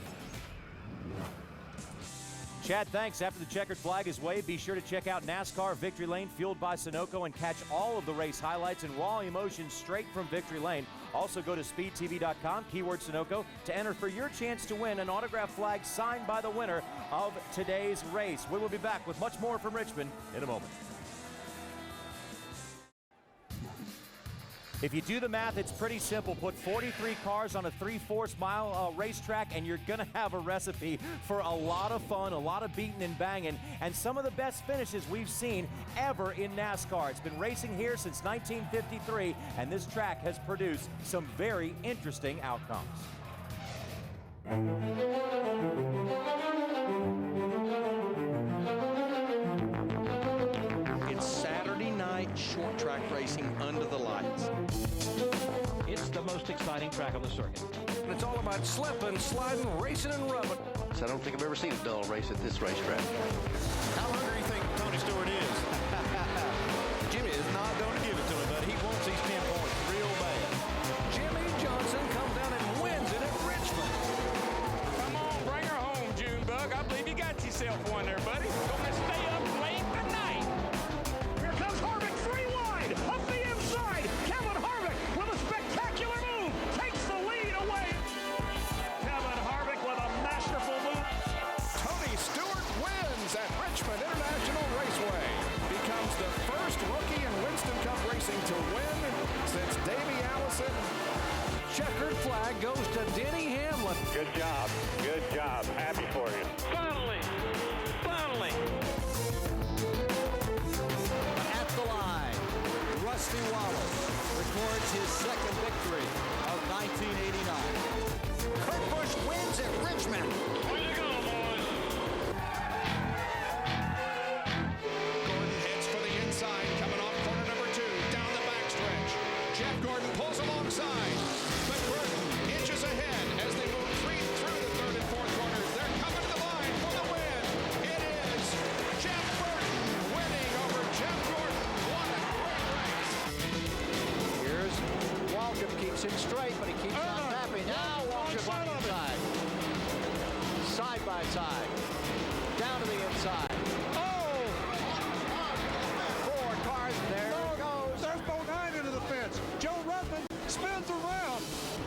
Chad, thanks. After the checkered flag is waved, be sure to check out NASCAR Victory Lane, fueled by Sunoco, and catch all of the race highlights and raw emotions straight from Victory Lane. Also go to speedtv.com, keyword Sunoco, to enter for your chance to win an autographed flag signed by the winner of today's race. We will be back with much more from Richmond in a moment. If you do the math, it's pretty simple. Put 43 cars on a 3/4 mile racetrack, and you're going to have a recipe for a lot of fun, a lot of beating and banging, and some of the best finishes we've seen ever in NASCAR. It's been racing here since 1953, and this track has produced some very interesting outcomes. It's Saturday night short track racing under the lights. It's the most exciting track on the circuit. It's all about slipping, sliding, racing, and rubbing. So I don't think I've ever seen a dull race at this racetrack. How hungry do you think Tony Stewart is? Jimmy is not going to give it to him, but he wants these 10 points real bad. Jimmy Johnson comes down and wins it at Richmond. Come on, bring her home, Junebug. I believe you got yourself one there, buddy. Gonna stay up late tonight. Here comes Harvick, 3 wide, up the inside. Kevin Harvick with a spectacular move, takes the lead away. Kevin Harvick with a masterful move. Tony Stewart wins at Richmond International Raceway. Becomes the first rookie in Winston Cup racing to win since Davey Allison. Checkered flag goes to Denny Hamlin. Good job. Good job. Happy for you. Finally. At the line, Rusty Wallace records his second victory of 1989. Kurt Busch wins at Richmond. Way to go, boys. Gordon heads for the inside, coming off corner number 2, down the backstretch. Jeff Gordon pulls alongside, but Burton inches ahead as they move through the third and fourth corners. They're coming to the line for the win. It is Jeff Burton winning over Jeff Gordon. What a great race. Here's Waltrip, keeps him straight, but he keeps on tapping. Now Waltrip on the inside. Side by side. Down to the inside. Oh! 4 cars, there it goes. There's Bodine into the fence. Joe Rudman spins around.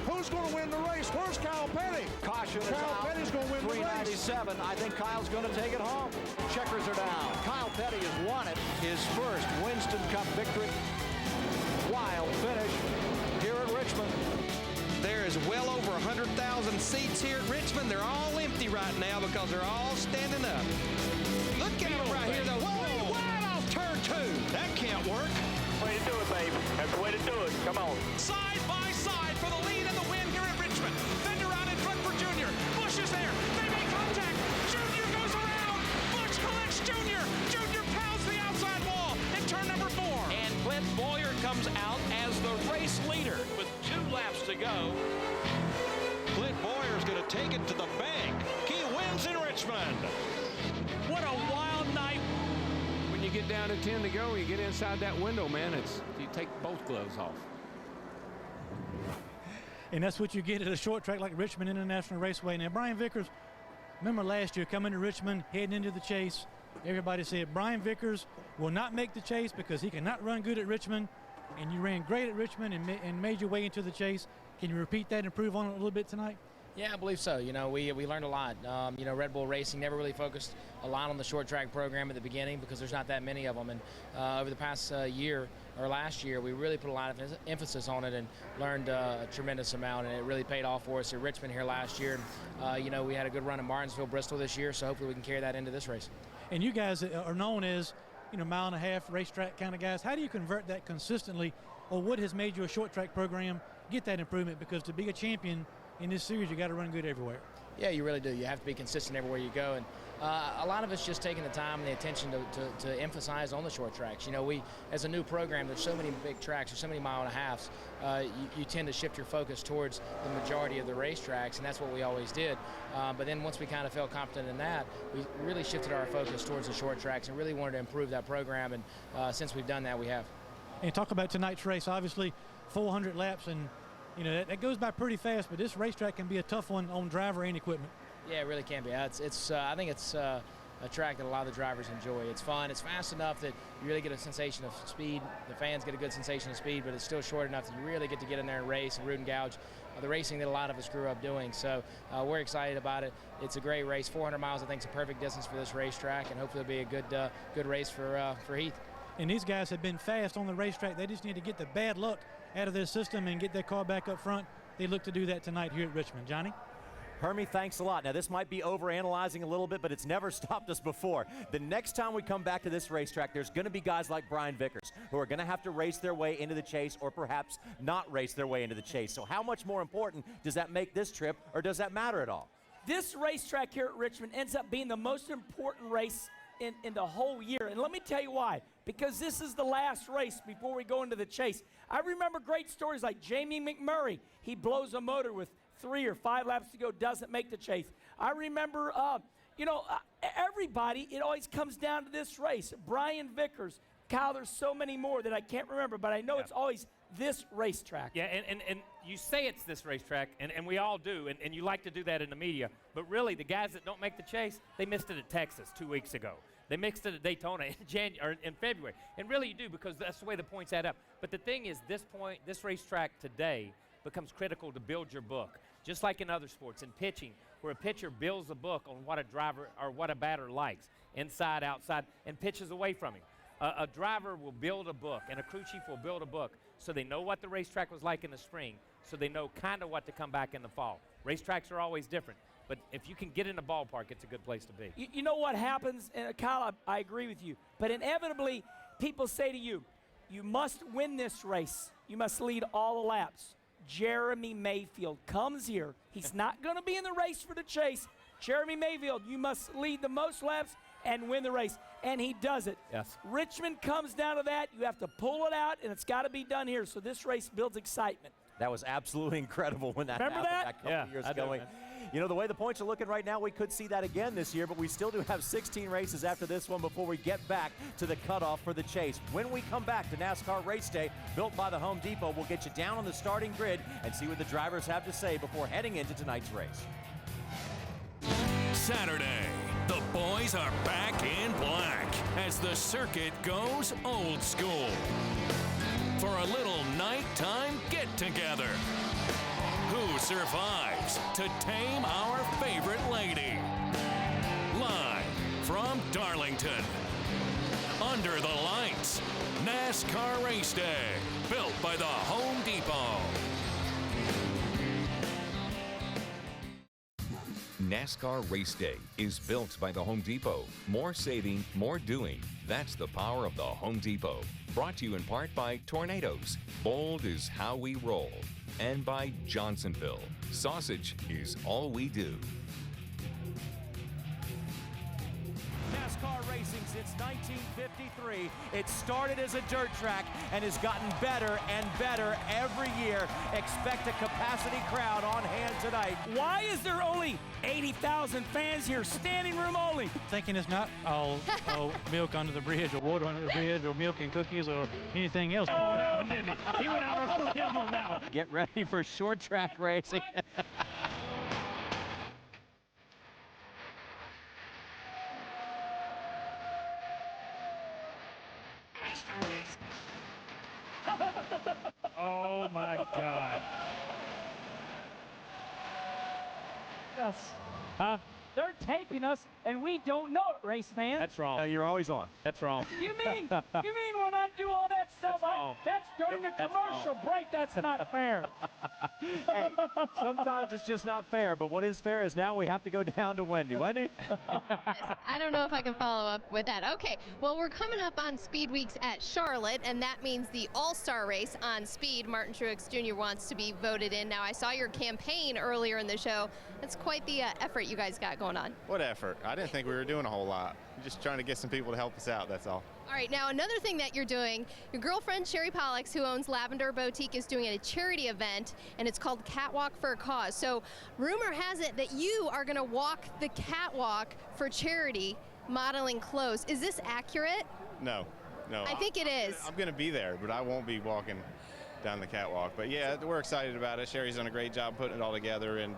Who's going to win the race? Where's Kyle Petty? Caution is Kyle out. Petty's going to win the race. 397. I think Kyle's going to take it home. Checkers are down. Kyle Petty has won it. His first Winston Cup victory. Wild finish here at Richmond. There is well over 100,000 seats here at Richmond. They're all empty right now because they're all standing up. Look at them right here, though. Whoa! Wide off turn 2. That can't work. Way to do it, babe. That's the way to do it. Come on. Side by side for the lead and the win here at Richmond. Fender out in front for Junior. Busch is there. They make contact. Junior goes around. Busch collects Junior. Junior pounds the outside wall in turn number 4. And Clint Boyer comes out as the race leader with 2 laps to go. Clint Boyer's going to take it to the bank. He wins in Richmond. What a wild night. When you get down to 10 to go, you get inside that window, man. You take both gloves off. And that's what you get at a short track like Richmond International Raceway. Now, Brian Vickers, remember last year coming to Richmond, heading into the chase, everybody said Brian Vickers will not make the chase because he cannot run good at Richmond, and you ran great at Richmond and made your way into the chase. Can you repeat that and improve on it a little bit tonight? Yeah, I believe so. You know, we learned a lot. You know, Red Bull Racing never really focused a lot on the short track program at the beginning because there's not that many of them. And over the past year or last year, we really put a lot of emphasis on it and learned a tremendous amount. And it really paid off for us at Richmond here last year. You know, we had a good run at Martinsville, Bristol this year, so hopefully we can carry that into this race. And you guys are known as, you know, mile-and-a-half racetrack kind of guys. How do you convert that consistently, or what has made you a short track program get that improvement? Because to be a champion in this series, you got to run good everywhere. Yeah, you really do. You have to be consistent everywhere you go. And a lot of it's just taking the time and the attention to emphasize on the short tracks. You know, we, as a new program, there's so many big tracks, there's so many mile-and-a-halves, you tend to shift your focus towards the majority of the racetracks, and that's what we always did. But then once we kind of felt confident in that, we really shifted our focus towards the short tracks and really wanted to improve that program, and since we've done that, we have. And talk about tonight's race, obviously 400 laps, and you know, that goes by pretty fast, but this racetrack can be a tough one on driver and equipment. Yeah, it really can be. I think it's a track that a lot of the drivers enjoy. It's fun. It's fast enough that you really get a sensation of speed. The fans get a good sensation of speed, but it's still short enough that you really get to get in there and race and root and gouge the racing that a lot of us grew up doing. So we're excited about it. It's a great race. 400 miles, I think, is a perfect distance for this racetrack, and hopefully it'll be a good race for Heath. And these guys have been fast on the racetrack. They just need to get the bad luck out of their system and get their car back up front. They look to do that tonight here at Richmond. Johnny? Hermie, thanks a lot. Now, this might be overanalyzing a little bit, but it's never stopped us before. The next time we come back to this racetrack, there's going to be guys like Brian Vickers who are going to have to race their way into the chase or perhaps not race their way into the chase. So how much more important does that make this trip, or does that matter at all? This racetrack here at Richmond ends up being the most important race in the whole year. And let me tell you why. because this is the last race before we go into the chase. I remember great stories like Jamie McMurray. He blows a motor with 3 or 5 laps to go, doesn't make the chase. I remember, everybody, it always comes down to this race. Brian Vickers, Kyle, there's so many more that I can't remember, but I know it's always this racetrack. Yeah, and you say it's this racetrack, and we all do, and you like to do that in the media, but really the guys that don't make the chase, they missed it at Texas 2 weeks ago. They mixed it at Daytona in February. And really you do, because that's the way the points add up. But the thing is, this racetrack today becomes critical to build your book. Just like in other sports, in pitching, where a pitcher builds a book on what a driver or what a batter likes, inside, outside, and pitches away from him. A driver will build a book, and a crew chief will build a book, so they know what the racetrack was like in the spring, so they know kind of what to come back in the fall. Racetracks are always different, but if you can get in the ballpark, it's a good place to be. You know what happens, and Kyle, I agree with you, but inevitably, people say to you, you must win this race. You must lead all the laps. Jeremy Mayfield comes here. He's not going to be in the race for the chase. Jeremy Mayfield, you must lead the most laps and win the race, and he does it. Yes. Richmond comes down to that. You have to pull it out, and it's got to be done here, so this race builds excitement. That was absolutely incredible when that Remember happened that? a couple of years ago. You know, the way the points are looking right now, we could see that again this year, but we still do have 16 races after this one before we get back to the cutoff for the chase. When we come back to NASCAR Race Day, built by the Home Depot, we'll get you down on the starting grid and see what the drivers have to say before heading into tonight's race. Saturday, the boys are back in black as the circuit goes old school for a little nighttime get-together. Who survives to tame our favorite lady? Live from Darlington. Under the lights, NASCAR Race Day, built by the Home Depot. NASCAR Race Day is built by the Home Depot. More saving, more doing. That's the power of the Home Depot. Brought to you in part by Tornadoes. Bold is how we roll. And by Johnsonville. Sausage is all we do. NASCAR racing since 1953. It started as a dirt track and has gotten better and better every year. Expect a capacity crowd on hand tonight. Why is there only 80,000 fans here, standing room only? Thinking it's not all milk under the bridge or water under the bridge or milk and cookies or anything else. Oh, no, didn't he? He went out on a limb on that one. Get ready for short track racing. Oh my God. Yes. Huh? They're taping us and we don't know it, race man. That's wrong. You're always on. That's wrong. You mean when I do all that stuff, that's during the commercial break, that's not fair. Hey, sometimes it's just not fair, but what is fair is now we have to go down to Wendy. Wendy? I don't know if I can follow up with that. Okay, well, we're coming up on Speed Weeks at Charlotte, and that means the All-Star race on speed. Martin Truex Jr. wants to be voted in. Now, I saw your campaign earlier in the show. That's quite the effort you guys got going on. What effort? I didn't think we were doing a whole lot. Just trying to get some people to help us out, that's all. All right, now another thing that you're doing, your girlfriend Sherry Pollux, who owns Lavender Boutique, is doing a charity event, and it's called Catwalk for a Cause. So rumor has it that you are going to walk the catwalk for charity, modeling clothes. Is this accurate? No. I think it is. I'm going to be there, but I won't be walking down the catwalk. But yeah, we're excited about it. Sherry's done a great job putting it all together, and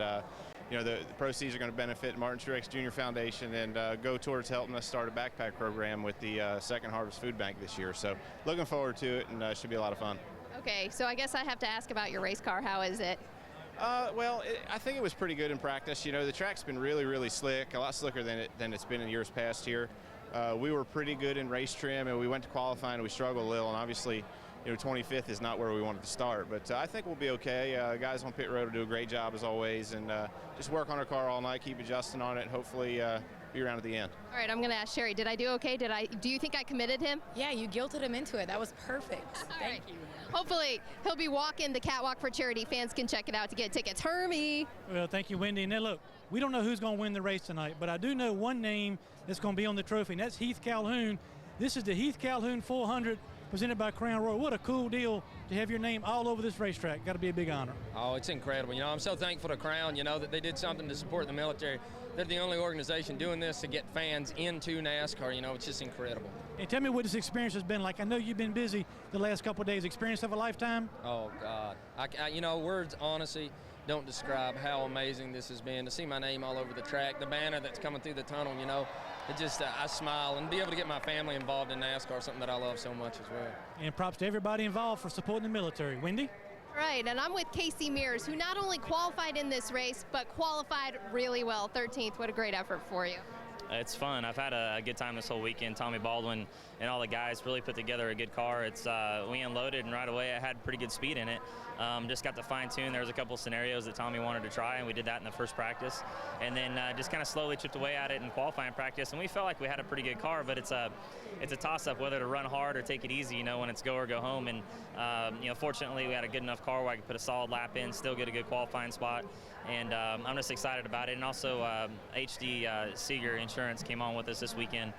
you know, the proceeds are going to benefit Martin Truex Jr. Foundation and go towards helping us start a backpack program with the Second Harvest Food Bank this year. So looking forward to it, and it should be a lot of fun. Okay, so I guess I have to ask about your race car. How is it? Well, I think it was pretty good in practice. You know, the track's been really, really slick, a lot slicker than it's been in years past here. We were pretty good in race trim, and we went to qualifying, and we struggled a little, and obviously, you know, 25th is not where we wanted to start, but I think we'll be okay. Guys on pit road will do a great job as always, and just work on our car all night, keep adjusting on it, and hopefully be around at the end. All right, I'm going to ask Sherry, did I do okay? Do you think I committed him? Yeah, you guilted him into it. That was perfect. Thank you. Hopefully, he'll be walking the catwalk for charity. Fans can check it out to get tickets. Hermie. Well, thank you, Wendy. And then look, we don't know who's going to win the race tonight, but I do know one name that's going to be on the trophy, and that's Heath Calhoun. This is the Heath Calhoun 400 presented by Crown Royal. What a cool deal to have your name all over this racetrack. Got to be a big honor. Oh, it's incredible. You know, I'm so thankful to Crown, you know, that they did something to support the military. They're the only organization doing this to get fans into NASCAR. You know, it's just incredible. And tell me what this experience has been like. I know you've been busy the last couple of days. Experience of a lifetime? Oh, God. You know, words, honestly, don't describe how amazing this has been. To see my name all over the track, the banner that's coming through the tunnel, you know, it just, I smile. And be able to get my family involved in NASCAR, something that I love so much as well. And props to everybody involved for supporting the military. Wendy? Right, and I'm with Casey Mears, who not only qualified in this race, but qualified really well. 13th, what a great effort for you. It's fun. I've had a good time this whole weekend. Tommy Baldwin and all the guys really put together a good car. It's we unloaded, and right away I had pretty good speed in it. Just got to fine-tune. There was a couple scenarios that Tommy wanted to try, and we did that in the first practice. And then just kind of slowly chipped away at it in qualifying practice, and we felt like we had a pretty good car, but it's a toss-up whether to run hard or take it easy, you know, when it's go or go home. And, you know, fortunately we had a good enough car where I could put a solid lap in, still get a good qualifying spot. And I'm just excited about it. And also HD Seeger Insurance came on with us this weekend.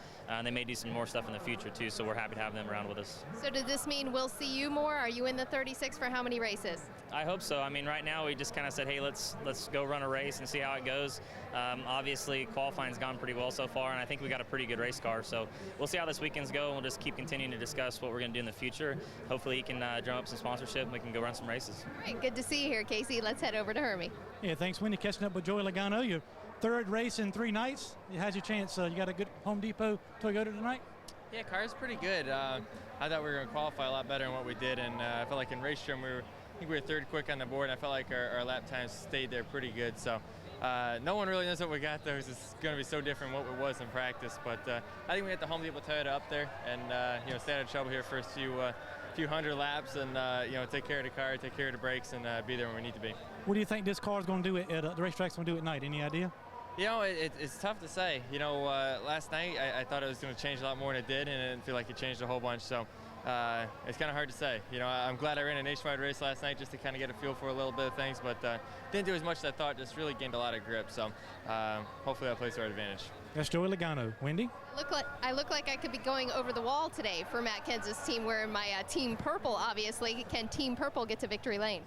They may do some more stuff in the future too, so we're happy to have them around with us. So does this mean we'll see you more? Are you in the 36 for how many races? I hope so. I mean, right now we just kind of said, hey, let's go run a race and see how it goes. Obviously, qualifying's gone pretty well so far, and I think we got a pretty good race car. So we'll see how this weekend's go, and we'll just keep continuing to discuss what we're going to do in the future. Hopefully he can drum up some sponsorship and we can go run some races. All right, good to see you here, Casey. Let's head over to Hermie. Yeah, thanks, Wendy. Catching up with Joey Logano. Your third race in 3 nights. How's your chance? You got a good Home Depot Toyota tonight? Yeah, car's pretty good. I thought we were going to qualify a lot better than what we did, and I felt like in race trim I think we were third quick on the board, and I felt like our lap times stayed there pretty good. So no one really knows what we got there. It's going to be so different what it was in practice, but I think we had the Home Depot Toyota up there, and you know, stay out of trouble here first few hundred laps, and you know, take care of the car, take care of the brakes, and be there when we need to be. What do you think this car's going to do at the racetrack's going to do at night? Any idea? You know, it's tough to say. You know, last night I thought it was going to change a lot more than it did, and it didn't feel like it changed a whole bunch. So it's kind of hard to say. You know, I'm glad I ran a nationwide race last night just to kind of get a feel for a little bit of things, but didn't do as much as I thought. Just really gained a lot of grip. So hopefully that plays to our advantage. That's Joey Logano. Wendy? I look like I could be going over the wall today for Matt Kens's team, wearing my Team Purple, obviously. Can Team Purple get to victory lane?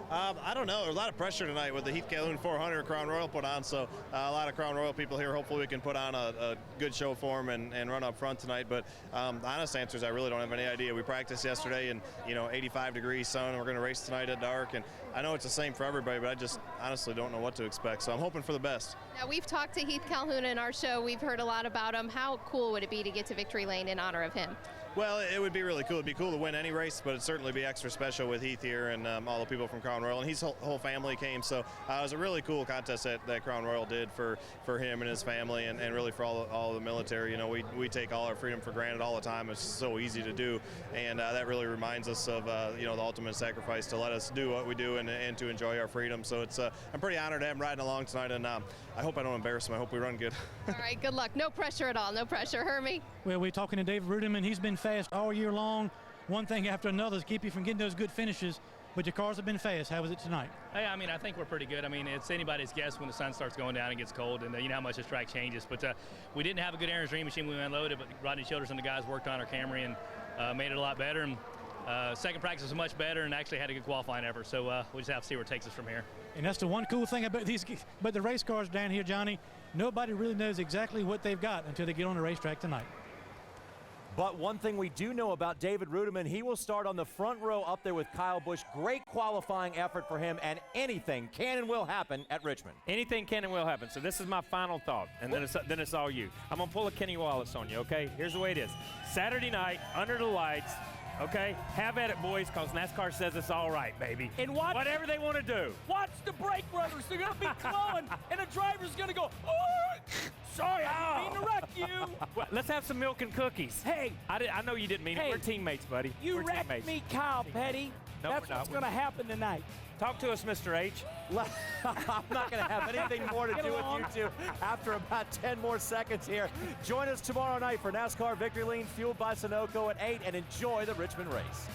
I don't know. There's a lot of pressure tonight with the Heath Calhoun 400 Crown Royal put on, so a lot of Crown Royal people here. Hopefully we can put on a good show for them and run up front tonight. But the honest answer is I really don't have any idea. We practiced yesterday in 85 degrees sun, and we're going to race tonight at dark. And I know it's the same for everybody, but I just honestly don't know what to expect. So I'm hoping for the best. Now, we've talked to Heath Calhoun in our show. We've heard a lot about him. How cool would it be to get to victory lane in honor of him? Well, it would be really cool. It'd be cool to win any race, but it'd certainly be extra special with Heath here and all the people from Crown Royal. And his whole family came, so it was a really cool contest that Crown Royal did for him and his family, and really for all the military. You know, we take all our freedom for granted all the time. It's so easy to do, and that really reminds us of the ultimate sacrifice to let us do what we do and to enjoy our freedom. So it's I'm pretty honored to have him riding along tonight, and I hope I don't embarrass him. I hope we run good. All right, good luck. No pressure at all. No pressure. Hermie? Well, we're talking to David Rudiman. He's been fast all year long. One thing after another to keep you from getting those good finishes, but your cars have been fast. How was it tonight? Hey, I mean, I think we're pretty good. I mean, it's anybody's guess when the sun starts going down and gets cold, and you know how much this track changes. But we didn't have a good Aaron's Dream machine when we unloaded, but Rodney Childers and the guys worked on our Camry and made it a lot better. And second practice was much better and actually had a good qualifying effort. So we'll just have to see where it takes us from here. And that's the one cool thing about the race cars down here, Johnny. Nobody really knows exactly what they've got until they get on the racetrack tonight. But one thing we do know about David Rudiman, he will start on the front row up there with Kyle Busch. Great qualifying effort for him, and anything can and will happen at Richmond. Anything can and will happen. So this is my final thought, and then it's all you. I'm going to pull a Kenny Wallace on you, okay? Here's the way it is. Saturday night, under the lights, okay? Have at it, boys, because NASCAR says it's all right, baby. And whatever they want to do. Watch the brake rubbers. They're going to be glowing, and the driver's going to go, oh, sorry, I didn't mean to wreck you. Well, let's have some milk and cookies. Hey. I know you didn't mean it. We're teammates, buddy. You We're wrecked teammates. me, Kyle Petty. No, That's what's going to happen tonight. Talk to us, Mr. H. I'm not going to have anything more to do with you two after about 10 more seconds here. Join us tomorrow night for NASCAR Victory Lane, fueled by Sunoco at 8, and enjoy the Richmond race.